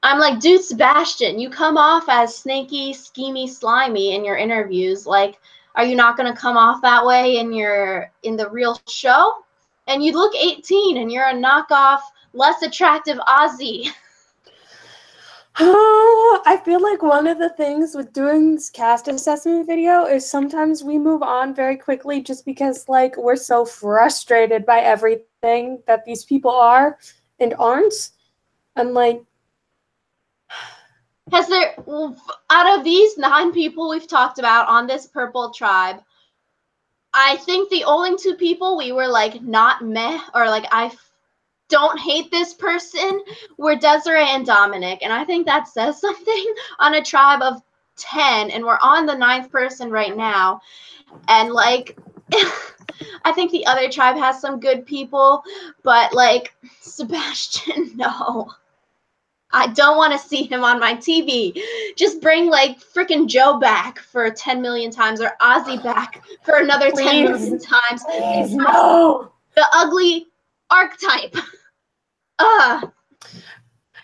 Speaker 1: I'm like, dude, Sebastian, you come off as snaky, schemy, slimy in your interviews. Like, are you not gonna come off that way in the real show? And you look 18 and you're a knockoff, less attractive Aussie.
Speaker 2: I feel like one of the things with doing this cast assessment video is sometimes we move on very quickly just because like we're so frustrated by everything that these people are and aren't. And like
Speaker 1: Has there, out of these 9 people we've talked about on this purple tribe, I think the only 2 people we were like not meh or like don't hate this person were Desiree and Dominic. And I think that says something on a tribe of 10. And we're on the 9th person right now. And like, I think the other tribe has some good people, but like, Sebastian, no. I don't want to see him on my TV. Just bring like freaking Joe back for 10 million times or Ozzy back for another 10 million times.
Speaker 2: Please, no.
Speaker 1: The ugly archetype.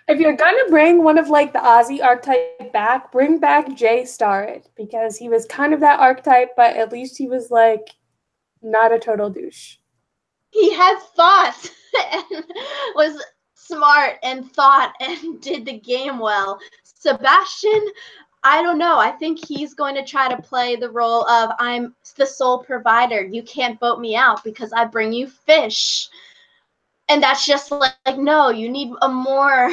Speaker 2: If you're gonna bring one of like the Ozzy archetype back, bring back Jay Starrett, because he was kind of that archetype, but at least he was like not a total douche.
Speaker 1: He had thought and was smart and thought and did the game well. Sebastian, I don't know. I think he's going to try to play the role of I'm the sole provider. You can't vote me out because I bring you fish. And that's just like no, you need a more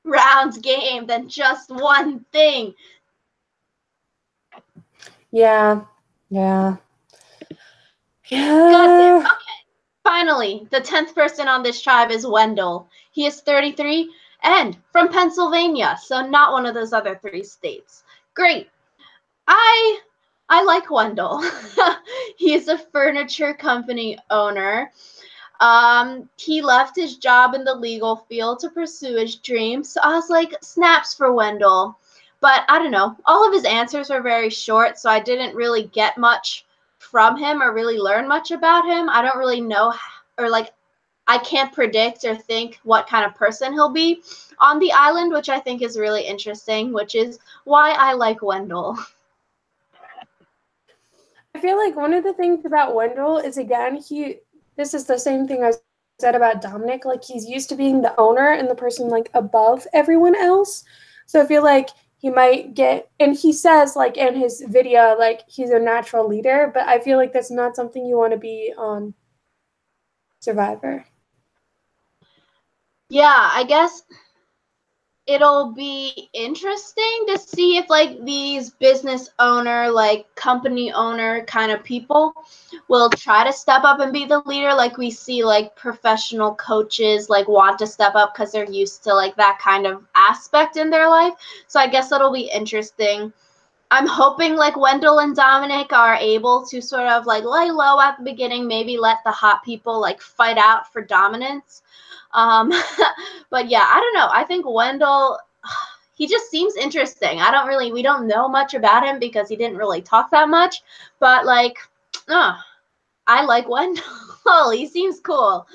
Speaker 1: round game than just one thing.
Speaker 2: Yeah. God
Speaker 1: damn. Okay. Finally, the 10th person on this tribe is Wendell. He is 33 and from Pennsylvania, so not one of those other 3 states. Great. I like Wendell. He is a furniture company owner. He left his job in the legal field to pursue his dreams. So I was like, snaps for Wendell. But I don't know. All of his answers were very short, so I didn't really get much from him or really learn much about him. I don't really know, or like, I can't predict or think what kind of person he'll be on the island, which I think is really interesting, which is why I like Wendell.
Speaker 2: I feel like one of the things about Wendell is, again, this is the same thing I said about Dominic. Like, he's used to being the owner and the person like above everyone else. So I feel like he might get, and he says like in his video, like he's a natural leader, but I feel like that's not something you want to be on Survivor.
Speaker 1: Yeah, I guess it'll be interesting to see if like these business owner, like company owner kind of people will try to step up and be the leader, like we see like professional coaches like want to step up because they're used to like that kind of aspect in their life. So I guess that'll be interesting. I'm hoping like Wendell and Dominic are able to sort of like lay low at the beginning, maybe let the hot people like fight out for dominance. But yeah, I don't know. I think Wendell, he just seems interesting. We don't know much about him because he didn't really talk that much, but like, I like Wendell. He seems cool,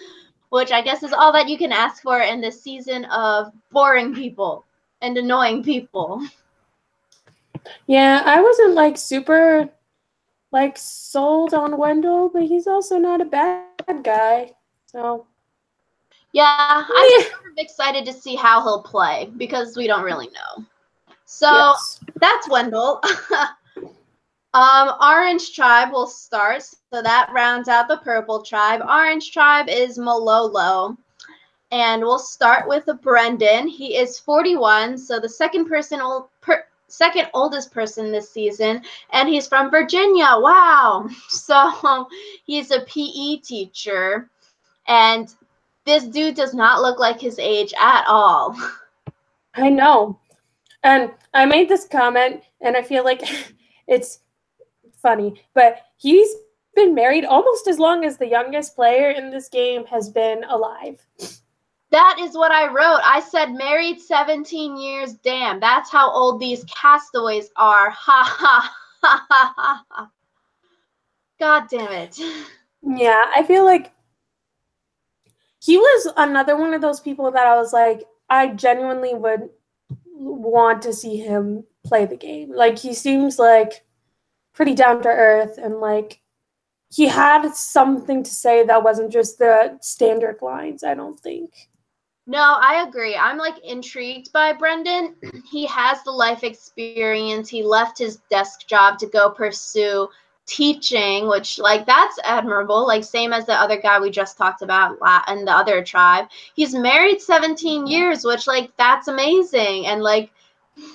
Speaker 1: which I guess is all that you can ask for in this season of boring people and annoying people.
Speaker 2: Yeah, I wasn't like super like sold on Wendell, but he's also not a bad guy. So
Speaker 1: yeah, I'm sort of excited to see how he'll play because we don't really know. So yes. That's Wendell. Orange tribe will start, so that rounds out the purple tribe. Orange tribe is Malolo. And we'll start with Brendan. He is 41, so the second oldest person this season, and he's from Virginia. Wow. So he's a PE teacher, and this dude does not look like his age at all.
Speaker 2: I know. And I made this comment, and I feel like it's funny, but he's been married almost as long as the youngest player in this game has been alive.
Speaker 1: That is what I wrote. I said married 17 years. Damn, that's how old these castaways are. Ha ha ha ha ha. God damn it.
Speaker 2: Yeah, I feel like he was another one of those people that I was like, I genuinely would want to see him play the game. Like, he seems like pretty down to earth, and like he had something to say that wasn't just the standard lines, I don't think.
Speaker 1: No, I agree. I'm like intrigued by Brendan. He has the life experience. He left his desk job to go pursue teaching, which like that's admirable. Like same as the other guy we just talked about in the other tribe. He's married 17 years, which like that's amazing. And like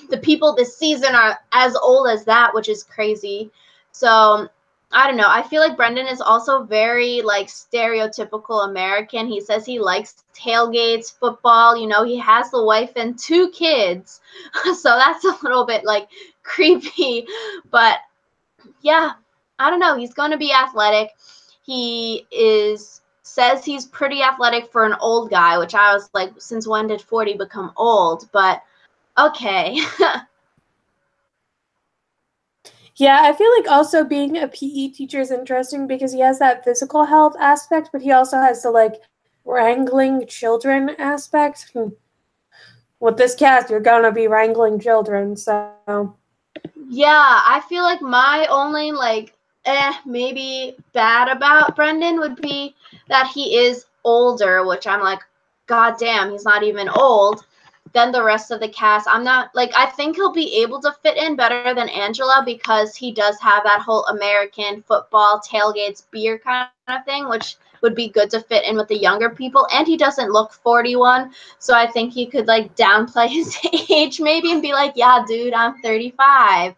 Speaker 1: the people this season are as old as that, which is crazy. So I don't know. I feel like Brendan is also very like stereotypical American. He says he likes tailgates, football. You know, he has the wife and 2 kids, so that's a little bit like creepy. But yeah, I don't know. He's going to be athletic. He says he's pretty athletic for an old guy, which I was like, since when did 40 become old? But okay.
Speaker 2: Yeah, I feel like also being a PE teacher is interesting because he has that physical health aspect, but he also has the like wrangling children aspect. With this cast, you're gonna be wrangling children, so
Speaker 1: Yeah, I feel like my only like maybe bad about Brendan would be that he is older, which I'm like, God damn, he's not even old than the rest of the cast. I'm not like, I think he'll be able to fit in better than Angela because he does have that whole American football tailgates beer kind of thing, which would be good to fit in with the younger people. And he doesn't look 41, so I think he could like downplay his age maybe and be like, yeah, dude, I'm 35.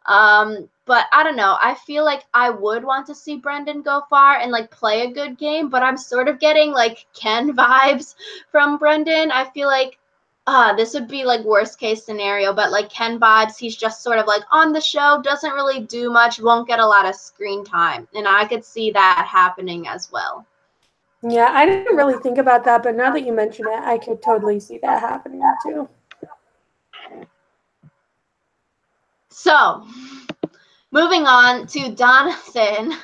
Speaker 1: But I don't know. I feel like I would want to see Brendan go far and like play a good game, but I'm sort of getting like Ken vibes from Brendan. I feel like this would be like worst case scenario, but like Ken vibes, he's just sort of like on the show, doesn't really do much, won't get a lot of screen time. And I could see that happening as well.
Speaker 2: yeah, I didn't really think about that, but now that you mention it, I could totally see that happening too.
Speaker 1: So, moving on to Donathan.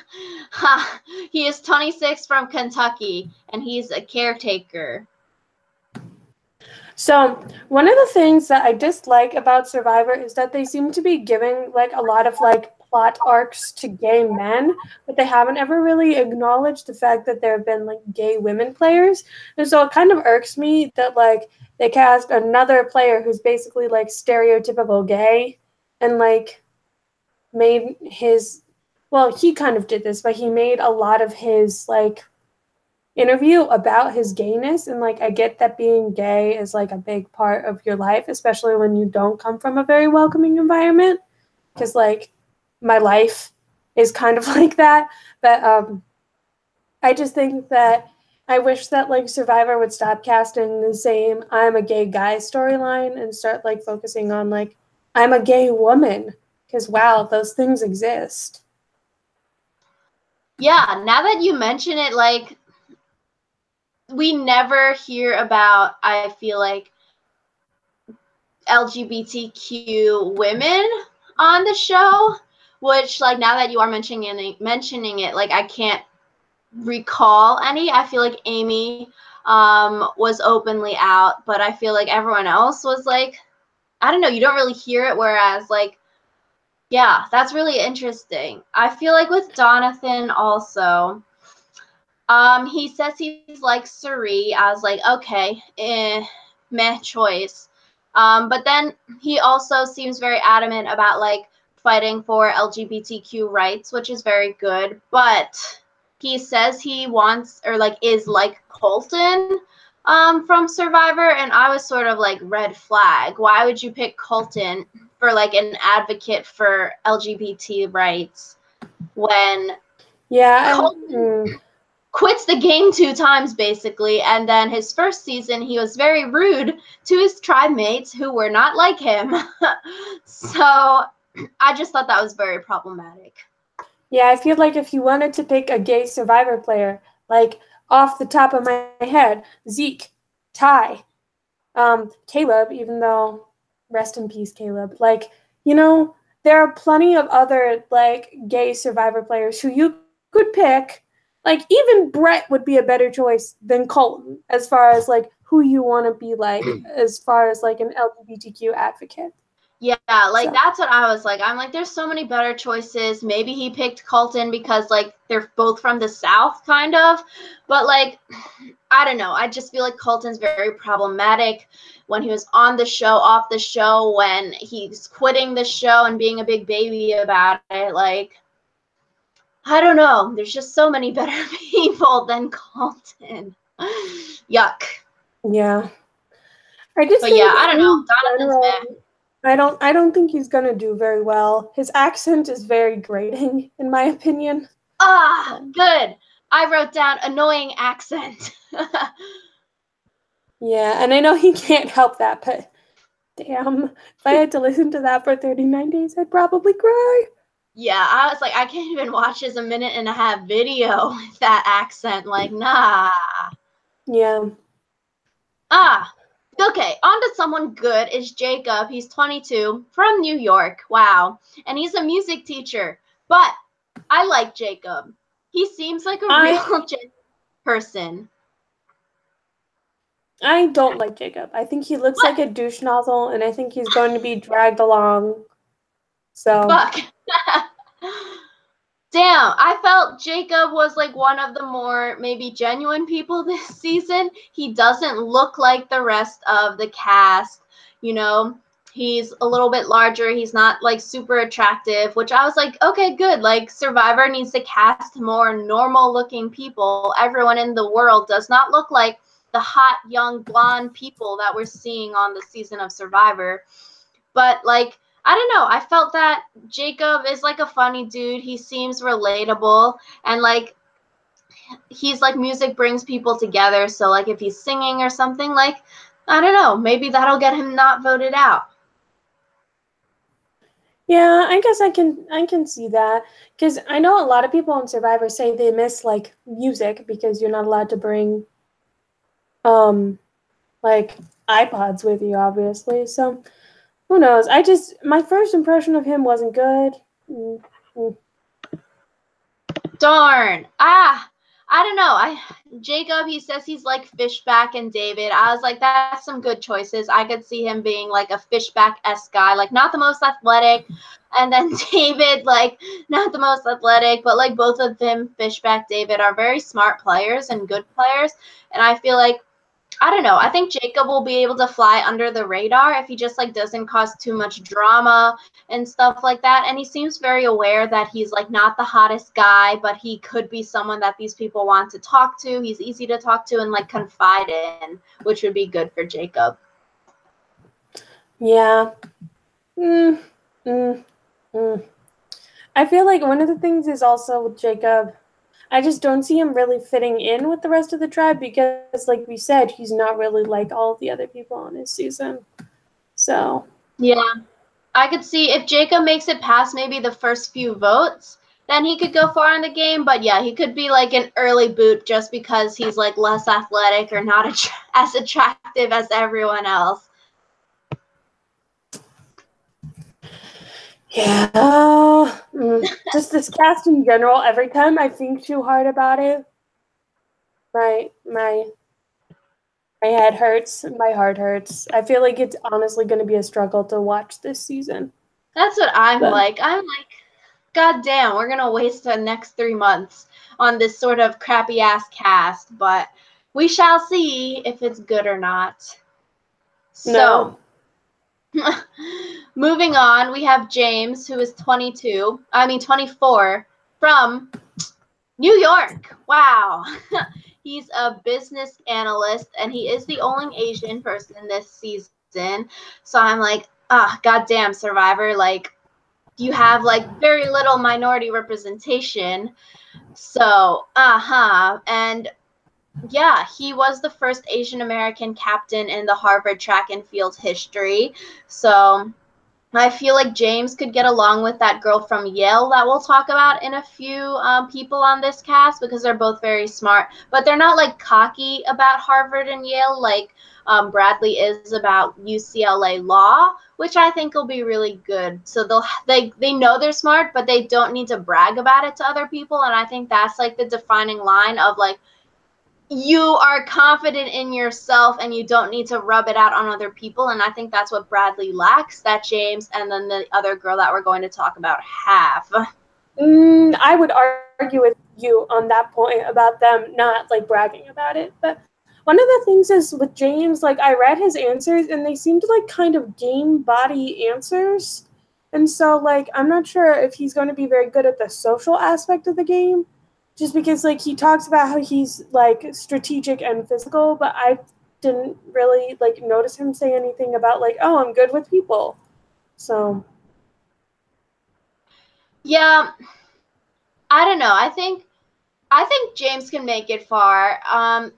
Speaker 1: He is 26 from Kentucky, and he's a caretaker.
Speaker 2: So one of the things that I dislike about Survivor is that they seem to be giving like a lot of like plot arcs to gay men, but they haven't ever really acknowledged the fact that there have been like gay women players. And so it kind of irks me that like they cast another player who's basically like stereotypical gay and like made his, well, he kind of did this, but he made a lot of his like interview about his gayness. And like I get that being gay is like a big part of your life, especially when you don't come from a very welcoming environment, because like my life is kind of like that. But I just think that I wish that like Survivor would stop casting the same I'm a gay guy storyline and start like focusing on like I'm a gay woman, because wow, those things exist.
Speaker 1: Yeah, now that you mention it, like, we never hear about, I feel like, LGBTQ women on the show, which, like, now that you are mentioning it, like, I can't recall any. I feel like Amy was openly out, but I feel like everyone else was like, I don't know, you don't really hear it, whereas, like, yeah, that's really interesting. I feel like with Donathan also, he says he's like Suri. I was like, okay, meh choice. But then he also seems very adamant about like fighting for LGBTQ rights, which is very good. But he says he wants or like is like Colton from Survivor, and I was sort of like red flag. Why would you pick Colton for like an advocate for LGBT rights when
Speaker 2: Yeah,
Speaker 1: Colton quits the game 2 times basically, and then his first season he was very rude to his tribe mates who were not like him. So I just thought that was very problematic.
Speaker 2: yeah, I feel like if you wanted to pick a gay Survivor player, like off the top of my head, Zeke, Ty, Caleb, even though rest in peace, Caleb. Like, you know, there are plenty of other like gay Survivor players who you could pick. Like even Brett would be a better choice than Colton as far as like who you want to be like as far as like an LGBTQ advocate.
Speaker 1: Yeah, like that's what I was like. I'm like, there's so many better choices. Maybe he picked Colton because like they're both from the South, kind of. But like, I don't know. I just feel like Colton's very problematic when he was on the show, off the show, when he's quitting the show and being a big baby about it. Like, I don't know. There's just so many better people than Colton. Yuck.
Speaker 2: Yeah. I just
Speaker 1: But yeah,
Speaker 2: think
Speaker 1: I don't know.
Speaker 2: in
Speaker 1: Donathan's
Speaker 2: general,
Speaker 1: meh.
Speaker 2: I don't think he's gonna do very well. His accent is very grating, in my opinion.
Speaker 1: Ah, good. I wrote down annoying accent.
Speaker 2: Yeah, and I know he can't help that, but damn, if I had to listen to that for 39 days, I'd probably cry.
Speaker 1: Yeah, I was like, I can't even watch his a minute and a half video with that accent. Like, nah.
Speaker 2: Yeah.
Speaker 1: Ah, okay. On to someone good is Jacob. He's 22 from New York. Wow. And he's a music teacher. But I like Jacob. He seems like a real
Speaker 2: I
Speaker 1: person.
Speaker 2: I don't like Jacob. I think he looks
Speaker 1: What?
Speaker 2: like a douche nozzle, and I think he's going to be dragged along. So,
Speaker 1: Fuck. Damn, I felt Jacob was like one of the more maybe genuine people this season. He doesn't look like the rest of the cast, you know. He's a little bit larger. He's not like super attractive, which I was like, okay, good. Like Survivor needs to cast more normal looking people. Everyone in the world does not look like the hot young blonde people that we're seeing on the season of Survivor. But like I don't know. I felt that Jacob is like a funny dude. He seems relatable and like he's like music brings people together. So like if he's singing or something, like I don't know, maybe that'll get him not voted out.
Speaker 2: yeah, I guess I can see that cuz I know a lot of people on Survivor say they miss like music because you're not allowed to bring um like iPods with you obviously. So, who knows? My first impression of him wasn't good. Mm, mm.
Speaker 1: Darn. Ah, I don't know. Jacob, he says he's like Fishback and David. I was like, that's some good choices. I could see him being like a Fishback-esque guy, like not the most athletic, and then David, like not the most athletic, but like both of them, Fishback, David, are very smart players and good players. And I feel like I don't know. I think Jacob will be able to fly under the radar if he just like doesn't cause too much drama and stuff like that. And he seems very aware that he's like not the hottest guy, but he could be someone that these people want to talk to. He's easy to talk to and like confide in, which would be good for Jacob.
Speaker 2: Yeah. Mm, mm, mm. I feel like one of the things is also with Jacob, I just don't see him really fitting in with the rest of the tribe because, like we said, he's not really like all of the other people on his season. So,
Speaker 1: Yeah. I could see if Jacob makes it past maybe the first few votes, then he could go far in the game. But yeah, he could be like an early boot just because he's like less athletic or not as attractive as everyone else.
Speaker 2: yeah. Just this cast in general, every time I think too hard about it, my my my head hurts, my heart hurts. I feel like it's honestly going to be a struggle to watch this season.
Speaker 1: That's what I'm
Speaker 2: But
Speaker 1: like. I'm like, God damn, we're gonna waste the next 3 months on this sort of crappy ass cast, but we shall see if it's good or not. So,
Speaker 2: no.
Speaker 1: moving on, we have James, who is 24, from New York. Wow. He's a business analyst and he is the only Asian person this season. So I'm like, goddamn, Survivor, like you have like very little minority representation. So, and yeah, he was the first Asian American captain in the Harvard track and field history. So, I feel like James could get along with that girl from Yale that we'll talk about in a few people on this cast because they're both very smart, but they're not like cocky about Harvard and Yale like Bradley is about UCLA law, which I think will be really good. So they know they're smart, but they don't need to brag about it to other people, and I think that's like the defining line of like you are confident in yourself and you don't need to rub it out on other people. And I think that's what Bradley lacks, that James and then the other girl that we're going to talk about have.
Speaker 2: I would argue with you on that point about them not like bragging about it. But one of the things is with James, like I read his answers and they seemed like kind of game body answers. And so like I'm not sure if he's going to be very good at the social aspect of the game. Just because like he talks about how he's like strategic and physical, but I didn't really like notice him say anything about like, oh, I'm good with people. So
Speaker 1: Yeah, I don't know. I think James can make it far.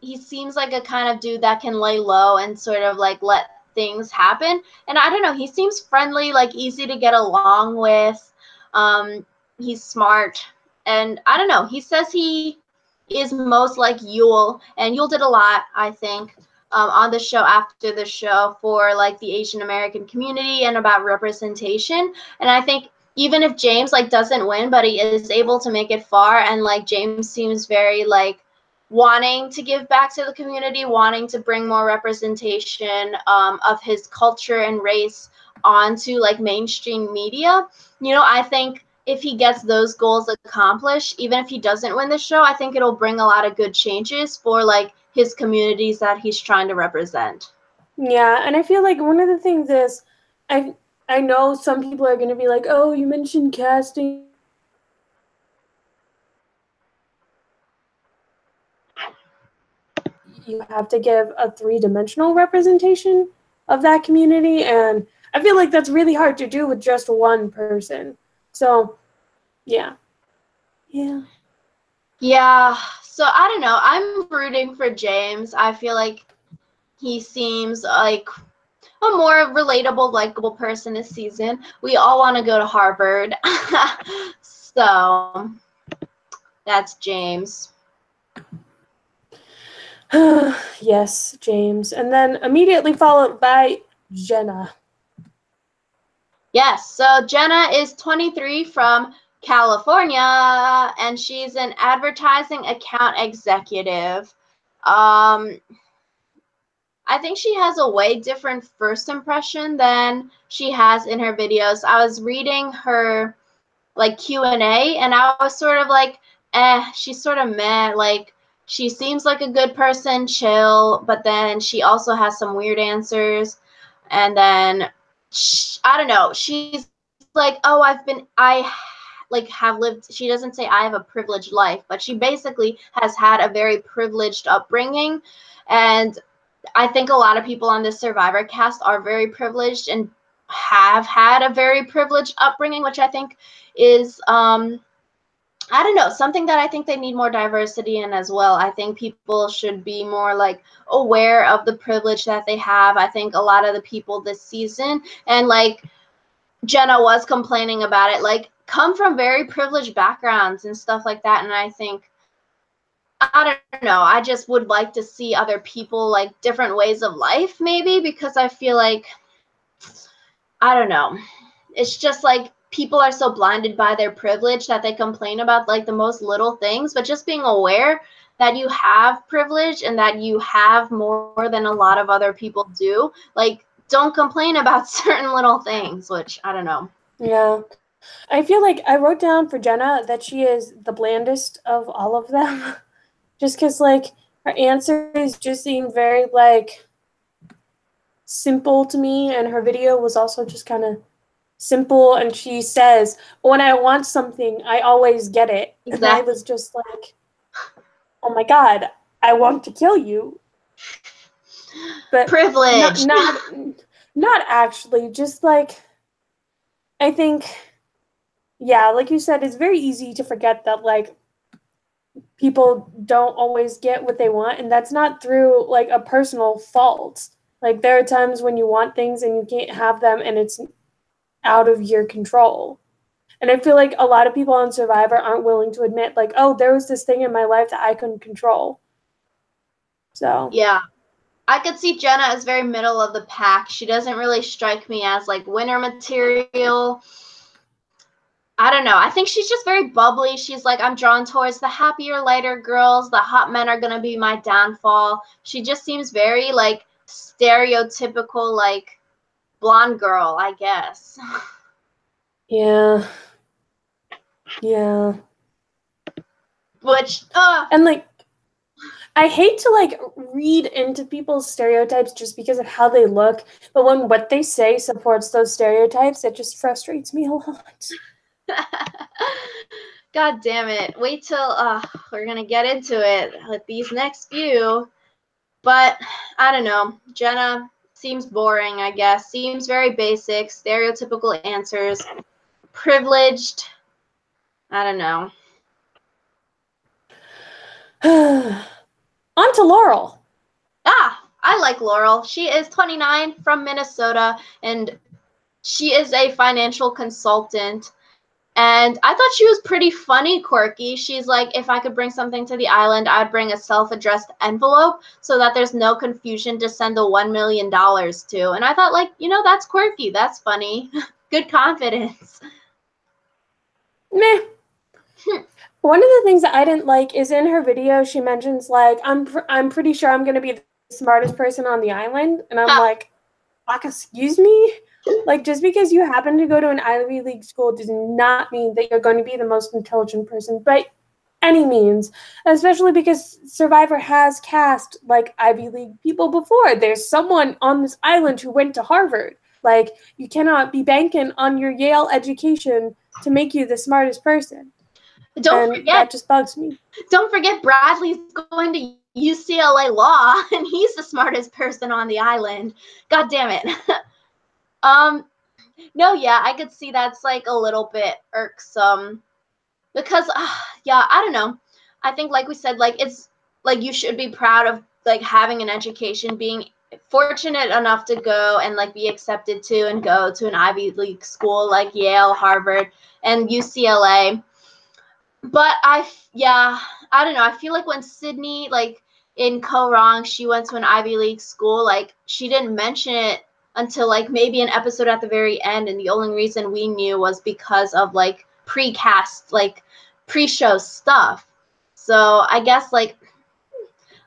Speaker 1: He seems like a kind of dude that can lay low and sort of like let things happen. And I don't know, he seems friendly, like easy to get along with. Um, he's smart. And I don't know, he says he is most like Yule. And Yule did a lot, I think, on the show after the show for like the Asian American community and about representation. And I think even if James like doesn't win, but he is able to make it far, and like James seems very like wanting to give back to the community, wanting to bring more representation of his culture and race onto like mainstream media. I think if he gets those goals accomplished, even if he doesn't win the show, I think it'll bring a lot of good changes for like his communities that he's trying to represent.
Speaker 2: yeah, and I feel like one of the things is I I know some people are going to be like, "Oh, you mentioned casting. You have to give a three-dimensional representation of that community." And I feel like that's really hard to do with just one person. So, yeah. Yeah.
Speaker 1: Yeah, so I don't know. I'm rooting for James. I feel like he seems like a more relatable, likable person this season. We all want to go to Harvard. So that's James.
Speaker 2: Yes, James. And then immediately followed by Jenna.
Speaker 1: Yes, so Jenna is 23 from California, and she's an advertising account executive. Um, I think she has a way different first impression than she has in her videos. I was reading her like Q&A, and I was sort of like, she's sort of meh. Like, she seems like a good person, chill, but then she also has some weird answers. And then I don't know, she's like, oh, I like have lived, she doesn't say I have a privileged life, but she basically has had a very privileged upbringing. And I think a lot of people on this Survivor cast are very privileged and have had a very privileged upbringing, which I think is I don't know, something that I think they need more diversity in as well. I think people should be more like aware of the privilege that they have. I think a lot of the people this season, and like Jenna was complaining about it, like come from very privileged backgrounds and stuff like that. And I think, I don't know, I just would like to see other people like different ways of life maybe, because I feel like, I don't know, it's just like people are so blinded by their privilege that they complain about like the most little things. But just being aware that you have privilege and that you have more than a lot of other people do, like don't complain about certain little things, which I don't know.
Speaker 2: Yeah. I feel like I wrote down for Jenna that she is the blandest of all of them. Just because, like, her answers just seem very, like, simple to me, and her video was also just kind of simple. And she says, when I want something, I always get it. And I
Speaker 1: Exactly.
Speaker 2: was just like, oh my God, I want to kill you. But not,
Speaker 1: Privileged.
Speaker 2: not, not actually, just like, I think, yeah, like you said, it's very easy to forget that, like, people don't always get what they want, and that's not through like a personal fault. Like there are times when you want things and you can't have them, and it's out of your control. And I feel like a lot of people on Survivor aren't willing to admit, like, oh, there was this thing in my life that I couldn't control. So
Speaker 1: Yeah. I could see Jenna as very middle of the pack. She doesn't really strike me as like winner material. I don't know. I think she's just very bubbly. She's like, I'm drawn towards the happier, lighter girls. The hot men are going to be my downfall. She just seems very like stereotypical, like blonde girl, I guess.
Speaker 2: yeah, yeah,
Speaker 1: Which,
Speaker 2: and like I hate to like read into people's stereotypes just because of how they look, but when what they say supports those stereotypes, it just frustrates me a lot.
Speaker 1: God damn it. Wait till we're going to get into it with these next few. But I don't know. Jenna, Seems boring, I guess. Seems very basic, stereotypical answers. Privileged. I don't know.
Speaker 2: On to Laurel.
Speaker 1: I like Laurel. She is 29 from Minnesota, and she is a financial consultant. And I thought she was pretty funny, quirky. She's like, if I could bring something to the island, I'd bring a self-addressed envelope so that there's no confusion to send the $1 million to. And I thought, like, that's quirky. That's funny. Good confidence.
Speaker 2: Meh. One of the things that I didn't like is in her video, she mentions, like, I'm pretty sure I'm going to be the smartest person on the island. And I'm like, excuse me? Like, just because you happen to go to an Ivy League school does not mean that you're going to be the most intelligent person by any means, especially because Survivor has cast, like, Ivy League people before. There's someone on this island who went to Harvard. Like, you cannot be banking on your Yale education to make you the smartest person.
Speaker 1: Don't forget,
Speaker 2: that just bugs me.
Speaker 1: Don't forget Bradley's going to UCLA Law, and he's the smartest person on the island. God damn it. No, yeah, I could see that's like a little bit irksome because, yeah, I don't know. I think, like we said, like it's like you should be proud of like having an education, being fortunate enough to go and like be accepted to and go to an Ivy League school like Yale, Harvard, and UCLA. But I don't know. I feel like when Sydney, like in Co-Wrong, she went to an Ivy League school, like she didn't mention it until like maybe an episode at the very end. And the only reason we knew was because of like pre-cast, like pre-show stuff. So I guess like,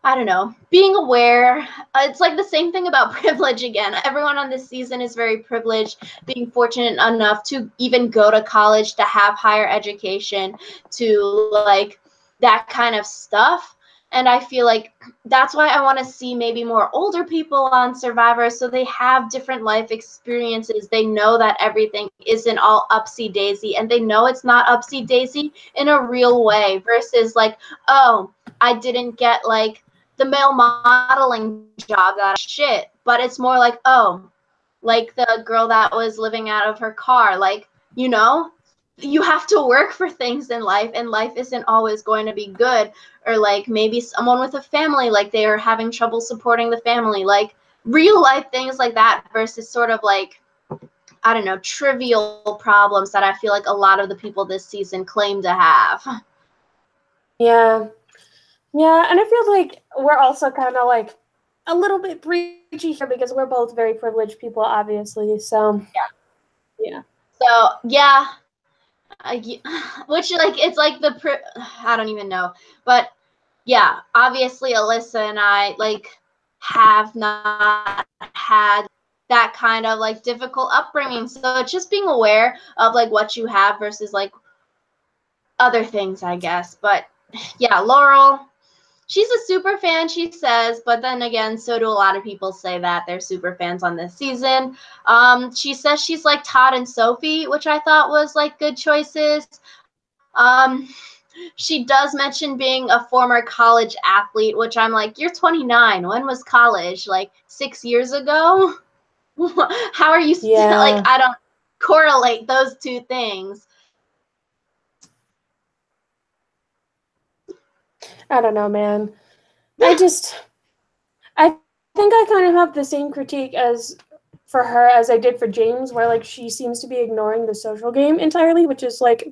Speaker 1: I don't know, being aware, it's like the same thing about privilege again. Everyone on this season is very privileged, being fortunate enough to even go to college, to have higher education, to like that kind of stuff. And I feel like that's why I want to see maybe more older people on Survivor so they have different life experiences. They know that everything isn't all upsy daisy, and they know it's not upsy daisy in a real way versus like, oh, I didn't get like the male modeling job that shit, but it's more like, oh, like the girl that was living out of her car, like, you have to work for things in life, and life isn't always going to be good. Or like maybe someone with a family, like they are having trouble supporting the family, like real life things like that versus sort of like, I don't know, trivial problems that I feel like a lot of the people this season claim to have.
Speaker 2: Yeah, and I feel like we're also kind of like a little bit preachy here because we're both very privileged people, obviously. So yeah.
Speaker 1: So yeah, which like it's like I don't even know, but yeah, obviously Alyssa and I like have not had that kind of like difficult upbringing, so it's just being aware of like what you have versus like other things, I guess. But yeah, Laurel, she's a super fan, she says, but then again, so do a lot of people say that they're super fans on this season. She says she's like Todd and Sophie, which I thought was like good choices. She does mention being a former college athlete, which I'm like, you're 29. When was college? Like 6 years ago? How are you still like, I don't correlate those two things.
Speaker 2: I don't know, man. I think I kind of have the same critique as for her as I did for James, where like she seems to be ignoring the social game entirely, which is like,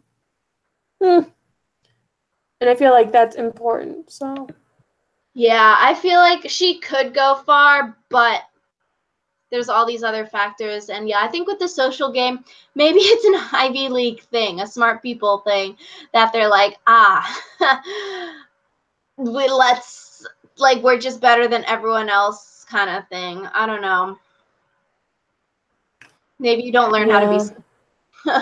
Speaker 2: and I feel like that's important. So
Speaker 1: yeah, I feel like she could go far, but there's all these other factors. And yeah, I think with the social game, maybe it's an Ivy League thing, a smart people thing, that they're like, let's like, we're just better than everyone else kind of thing. I don't know. Maybe you don't learn how to be.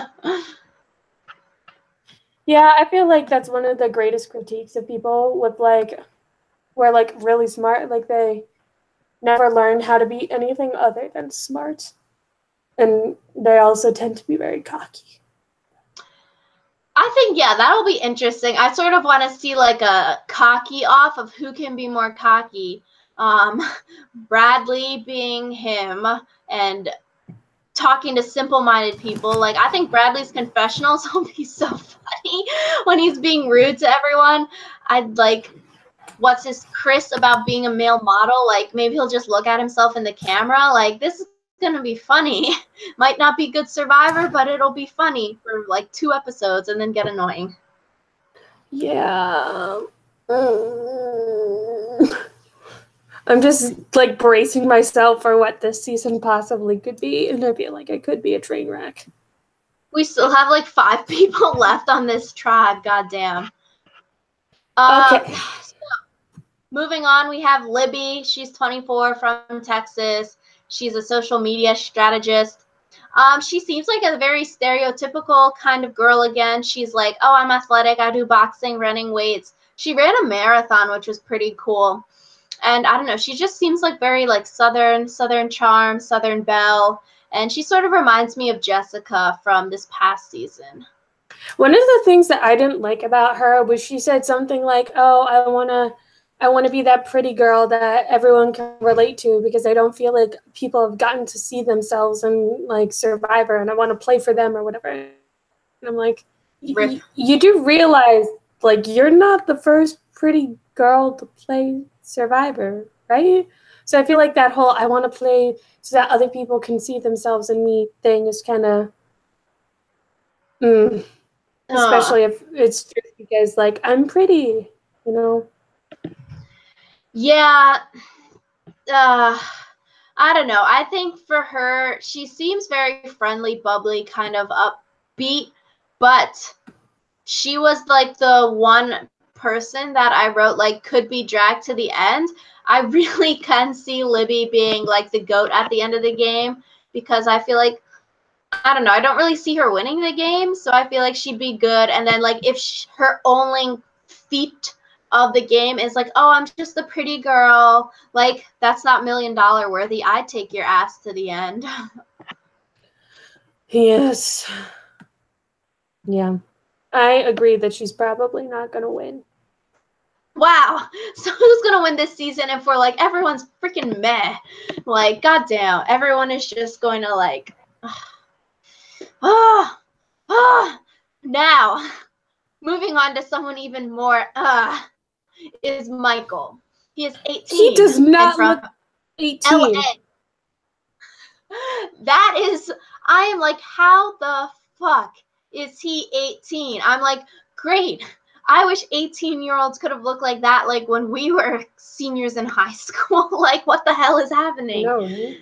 Speaker 2: Yeah, I feel like that's one of the greatest critiques of people with like, we're like really smart, like they never learned how to be anything other than smart. And they also tend to be very cocky.
Speaker 1: I think, yeah, that'll be interesting. I sort of want to see like a cocky off of who can be more cocky. Um, Bradley being him and talking to simple-minded people. Like, I think Bradley's confessionals will be so funny when he's being rude to everyone. I'd like, what's his Chris about being a male model? Like, maybe he'll just look at himself in the camera. Like, this is gonna be funny. Might not be good Survivor, but it'll be funny for like 2 episodes and then get annoying.
Speaker 2: Yeah. I'm just like bracing myself for what this season possibly could be, and I feel like it could be a train wreck.
Speaker 1: We still have like 5 people left on this tribe. Goddamn.
Speaker 2: Okay.
Speaker 1: So moving on, we have Libby. She's 24 from Texas. She's a social media strategist. She seems like a very stereotypical kind of girl again. She's like, oh, I'm athletic. I do boxing, running weights. She ran a marathon, which was pretty cool. And I don't know, she just seems like very like Southern charm, Southern belle. And she sort of reminds me of Jessica from this past season.
Speaker 2: One of the things that I didn't like about her was she said something like, oh, I want to be that pretty girl that everyone can relate to because I don't feel like people have gotten to see themselves in like Survivor and I want to play for them or whatever. And I'm like, you do realize like you're not the first pretty girl to play Survivor, right? So I feel like that whole I want to play so that other people can see themselves in me thing is kind of especially if it's just because like I'm pretty, you know.
Speaker 1: Yeah. I don't know. I think for her, she seems very friendly, bubbly, kind of upbeat, but she was like the one person that I wrote like could be dragged to the end. I really can see Libby being like the GOAT at the end of the game because I feel like, I don't know, I don't really see her winning the game, so I feel like she'd be good. And then like if her only feat of the game is like, oh, I'm just a pretty girl, like that's not $1 million worthy. I'd take your ass to the end.
Speaker 2: Yes. Yeah. I agree that she's probably not going to win.
Speaker 1: Wow. So who's going to win this season if we're like, everyone's freaking meh? Like, goddamn, everyone is just going to like, Now, moving on to someone even more, is Michael. He is 18.
Speaker 2: He does not
Speaker 1: from
Speaker 2: look 18.
Speaker 1: LA. That is, I am like, how the fuck is he 18? I'm like, great. I wish 18-year-olds could have looked like that, like when we were seniors in high school. Like, what the hell is happening?
Speaker 2: No, right?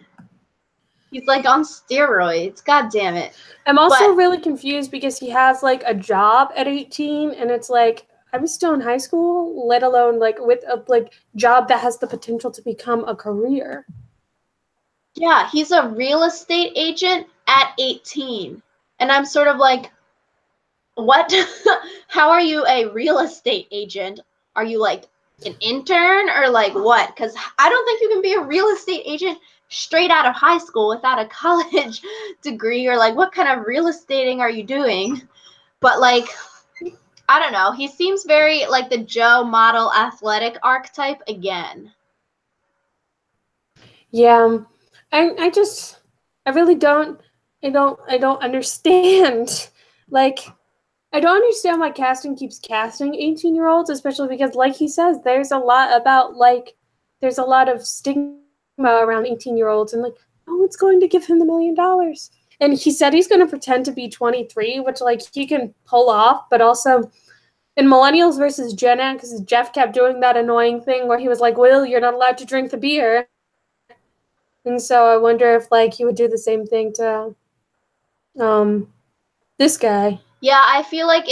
Speaker 1: He's like on steroids. God damn it.
Speaker 2: I'm also really confused because he has like a job at 18, and it's like I was still in high school, let alone like with a like job that has the potential to become a career.
Speaker 1: Yeah, he's a real estate agent at 18. And I'm sort of like, what? How are you a real estate agent? Are you like an intern or like what? Because I don't think you can be a real estate agent straight out of high school without a college degree, or like what kind of real estating are you doing? But like, I don't know. He seems very like the Joe model athletic archetype again.
Speaker 2: Yeah. I really don't understand. Like, I don't understand why casting keeps casting 18-year-olds, especially because, like he says, there's a lot of stigma around 18-year-olds, and like, no one's going to give him the $1 million. And he said he's going to pretend to be 23, which like he can pull off, but also in Millennials versus Gen X, Jeff kept doing that annoying thing where he was like, Will, you're not allowed to drink the beer. And so I wonder if like he would do the same thing to this guy.
Speaker 1: Yeah, I feel like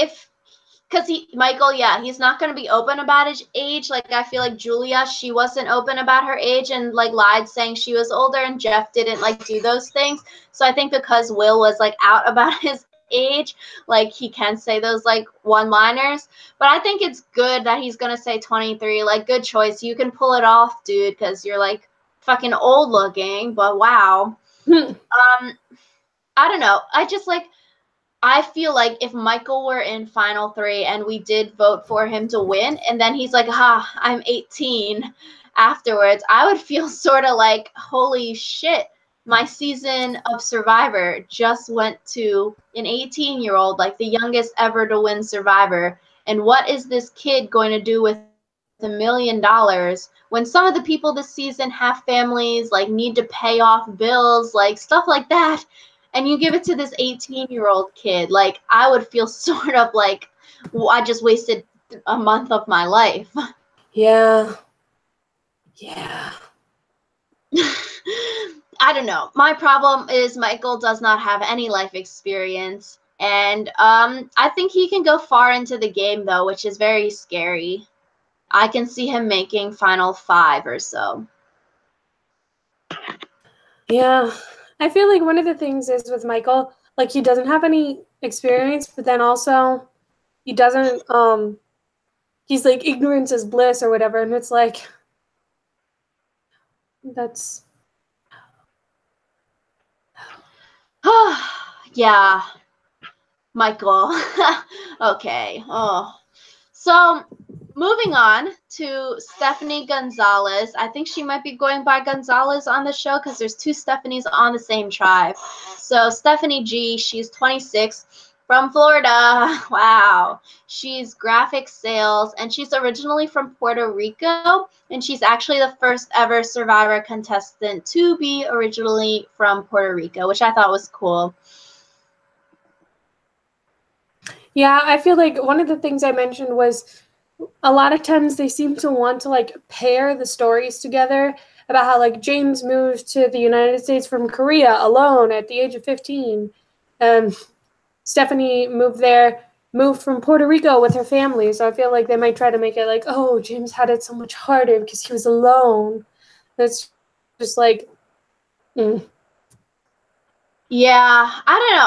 Speaker 1: because Michael, yeah, he's not going to be open about his age. Like, I feel like Julia, she wasn't open about her age and like lied saying she was older, and Jeff didn't like do those things. So I think because Will was like out about his age, like he can say those like one-liners. But I think it's good that he's going to say 23. Like, good choice. You can pull it off, dude, because you're like fucking old looking, but wow. I don't know. I feel like if Michael were in Final 3 and we did vote for him to win, and then he's like, I'm 18, afterwards, I would feel sort of like, holy shit, my season of Survivor just went to an 18-year-old, like the youngest ever to win Survivor. And what is this kid going to do with $1 million when some of the people this season have families, like need to pay off bills, like stuff like that, and you give it to this 18-year-old kid? Like, I would feel sort of like, well, I just wasted a month of my life.
Speaker 2: Yeah. Yeah.
Speaker 1: I don't know. My problem is Michael does not have any life experience, and I think he can go far into the game though, which is very scary. I can see him making final 5 or so.
Speaker 2: Yeah. I feel like one of the things is with Michael, like he doesn't have any experience, but then also he doesn't he's like ignorance is bliss or whatever, and it's like that's
Speaker 1: Yeah, Michael. Okay. Oh. So, moving on to Stephanie Gonzalez. I think she might be going by Gonzalez on the show because there's 2 Stephanies on the same tribe. So, Stephanie G, she's 26 from Florida. Wow. She's graphic sales and she's originally from Puerto Rico. And she's actually the first ever Survivor contestant to be originally from Puerto Rico, which I thought was cool.
Speaker 2: yeah, I feel like one of the things I mentioned was a lot of times they seem to want to like pair the stories together about how like James moved to the United States from Korea alone at the age of 15. Stephanie moved from Puerto Rico with her family. So I feel like they might try to make it like, oh, James had it so much harder because he was alone. It's just like,
Speaker 1: Yeah, I don't know.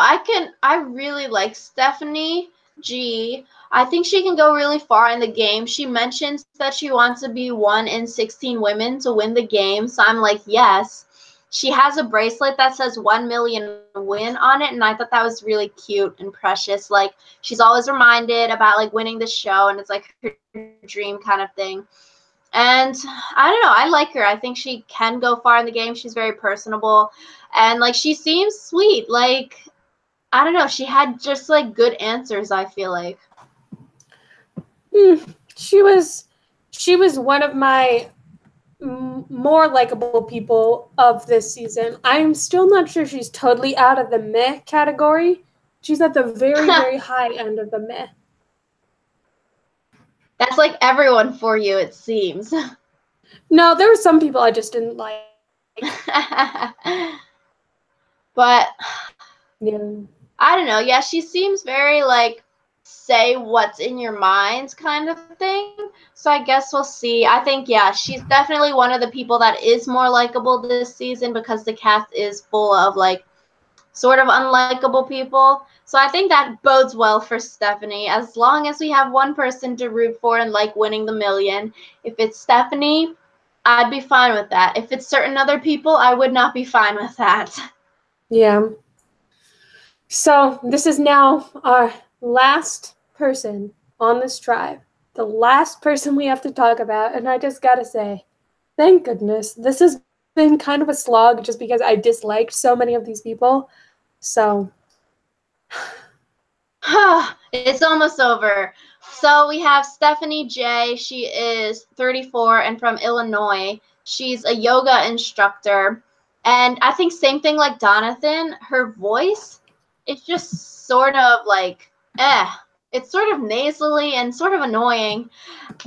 Speaker 1: I really like Stephanie G. I think she can go really far in the game. She mentions that she wants to be 1 in 16 women to win the game. So I'm like, yes. She has a bracelet that says 1 million win on it. And I thought that was really cute and precious. Like, she's always reminded about like winning the show. And it's like her dream kind of thing. And I don't know, I like her. I think she can go far in the game. She's very personable. And like she seems sweet. Like, I don't know, she had just like good answers, I feel like.
Speaker 2: she was one of my more likable people of this season. I'm still not sure she's totally out of the meh category. She's at the very, very high end of the meh.
Speaker 1: That's like everyone for you, it seems.
Speaker 2: No, there were some people I just didn't like.
Speaker 1: But
Speaker 2: yeah.
Speaker 1: I don't know. Yeah, she seems very like say what's in your mind kind of thing. So I guess we'll see. I think, yeah, she's definitely one of the people that is more likable this season because the cast is full of like sort of unlikable people. So I think that bodes well for Stephanie. As long as we have one person to root for and like winning the million. If it's Stephanie, I'd be fine with that. If it's certain other people, I would not be fine with that.
Speaker 2: Yeah. So this is now our last person on this tribe. The last person we have to talk about. And I just gotta say, thank goodness. This has been kind of a slog just because I disliked so many of these people. So
Speaker 1: it's almost over. So we have Stephanie J. She is 34 and from Illinois. She's a yoga instructor. And I think same thing like Donathan, her voice is just sort of like, it's sort of nasally and sort of annoying.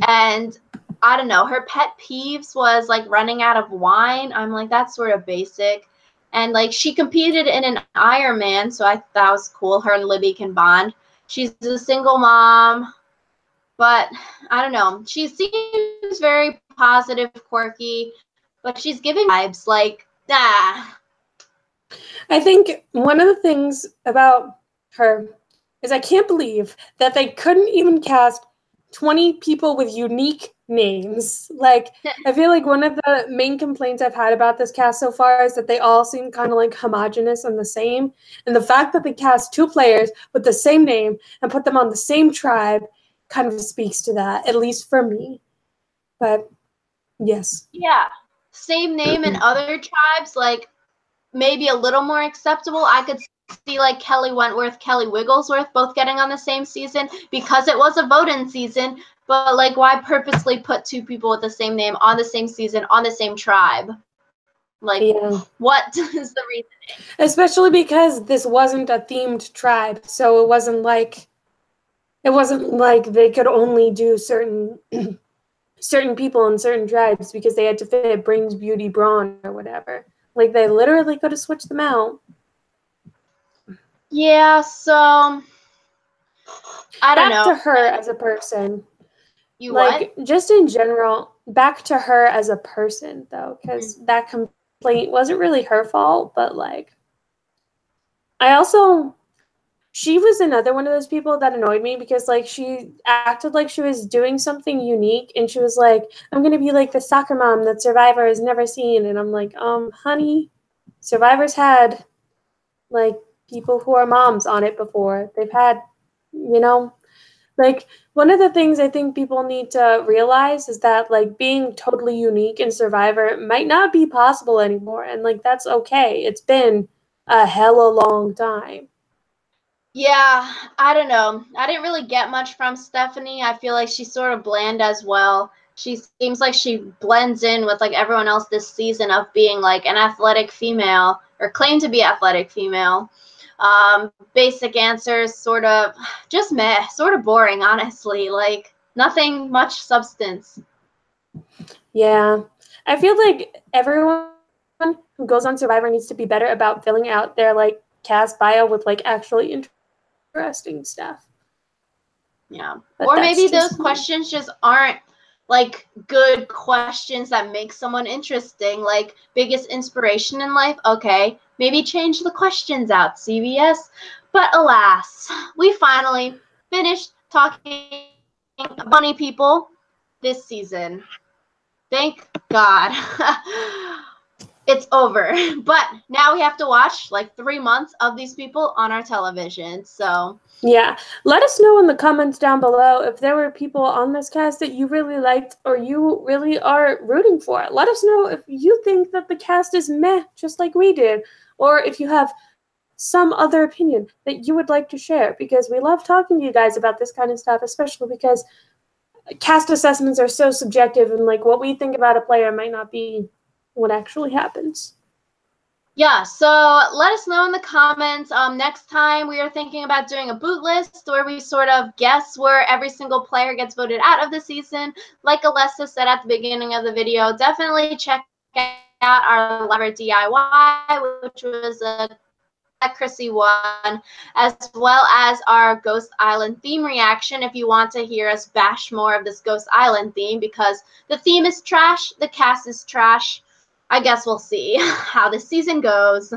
Speaker 1: And I don't know, her pet peeves was like running out of wine. I'm like, that's sort of basic. And like she competed in an Ironman, so I thought that was cool. Her and Libby can bond. She's a single mom, but I don't know. She seems very positive, quirky, but she's giving vibes like, ah.
Speaker 2: I think one of the things about her is I can't believe that they couldn't even cast 20 people with unique names. Like, I feel like one of the main complaints I've had about this cast so far is that they all seem kind of like homogenous and the same. And the fact that they cast 2 players with the same name and put them on the same tribe kind of speaks to that, at least for me. But Yes.
Speaker 1: Yeah. Same name in other tribes, like maybe a little more acceptable. I could see like Kelly Wentworth, Kelly Wigglesworth both getting on the same season because it was a vote-in season. But like, why purposely put two people with the same name on the same season on the same tribe? Like,
Speaker 2: Yeah.
Speaker 1: what is the reason?
Speaker 2: Especially because this wasn't a themed tribe, so it wasn't like they could only do certain certain people in certain tribes because they had to fit Brings Beauty Brawn or whatever. Like they literally could have switched them out.
Speaker 1: Yeah, so I don't
Speaker 2: Back
Speaker 1: know.
Speaker 2: to her as a person.
Speaker 1: You what?
Speaker 2: Like just in general, back to her as a person though, because that complaint wasn't really her fault, but like I also she was another one of those people that annoyed me because like she acted like she was doing something unique and she was like, I'm gonna be like the soccer mom that Survivor has never seen. And I'm like, honey, Survivor's had like people who are moms on it before. They've had, you know, like one of the things I think people need to realize is that like being totally unique in Survivor might not be possible anymore. And like that's okay. It's been a hella long time.
Speaker 1: Yeah, I don't know. I didn't really get much from Stephanie. I feel like she's sort of bland as well. She seems like she blends in with like everyone else this season of being like an athletic female or claimed to be athletic female. Basic answers, sort of just meh, sort of boring, honestly. Like nothing much substance.
Speaker 2: Yeah. I feel like everyone who goes on Survivor needs to be better about filling out their like cast bio with like actually interesting stuff.
Speaker 1: Yeah.
Speaker 2: But
Speaker 1: Or
Speaker 2: that's
Speaker 1: maybe those
Speaker 2: just me.
Speaker 1: questions just aren't like good questions that make someone interesting. Like biggest inspiration in life. Okay, maybe change the questions out, CBS. But alas, we finally finished talking bunny people this season. Thank God. It's over. But now we have to watch like 3 months of these people on our television. So
Speaker 2: Yeah. Let us know in the comments down below if there were people on this cast that you really liked or you really are rooting for. Let us know if you think that the cast is meh, just like we did, or if you have some other opinion that you would like to share, because we love talking to you guys about this kind of stuff, especially because cast assessments are so subjective and like what we think about a player might not be what actually happens.
Speaker 1: yeah, so let us know in the comments. Next time we are thinking about doing a boot list where we sort of guess where every single player gets voted out of the season. Like Alyssa said at the beginning of the video, definitely check out our Lever DIY, which was a accuracy one, as well as our Ghost Island theme reaction if you want to hear us bash more of this Ghost Island theme, because the theme is trash, the cast is trash. I guess we'll see how the season goes.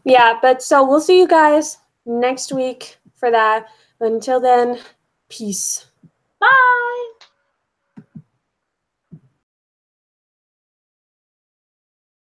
Speaker 2: Yeah, but so we'll see you guys next week for that. But until then, peace.
Speaker 1: Bye!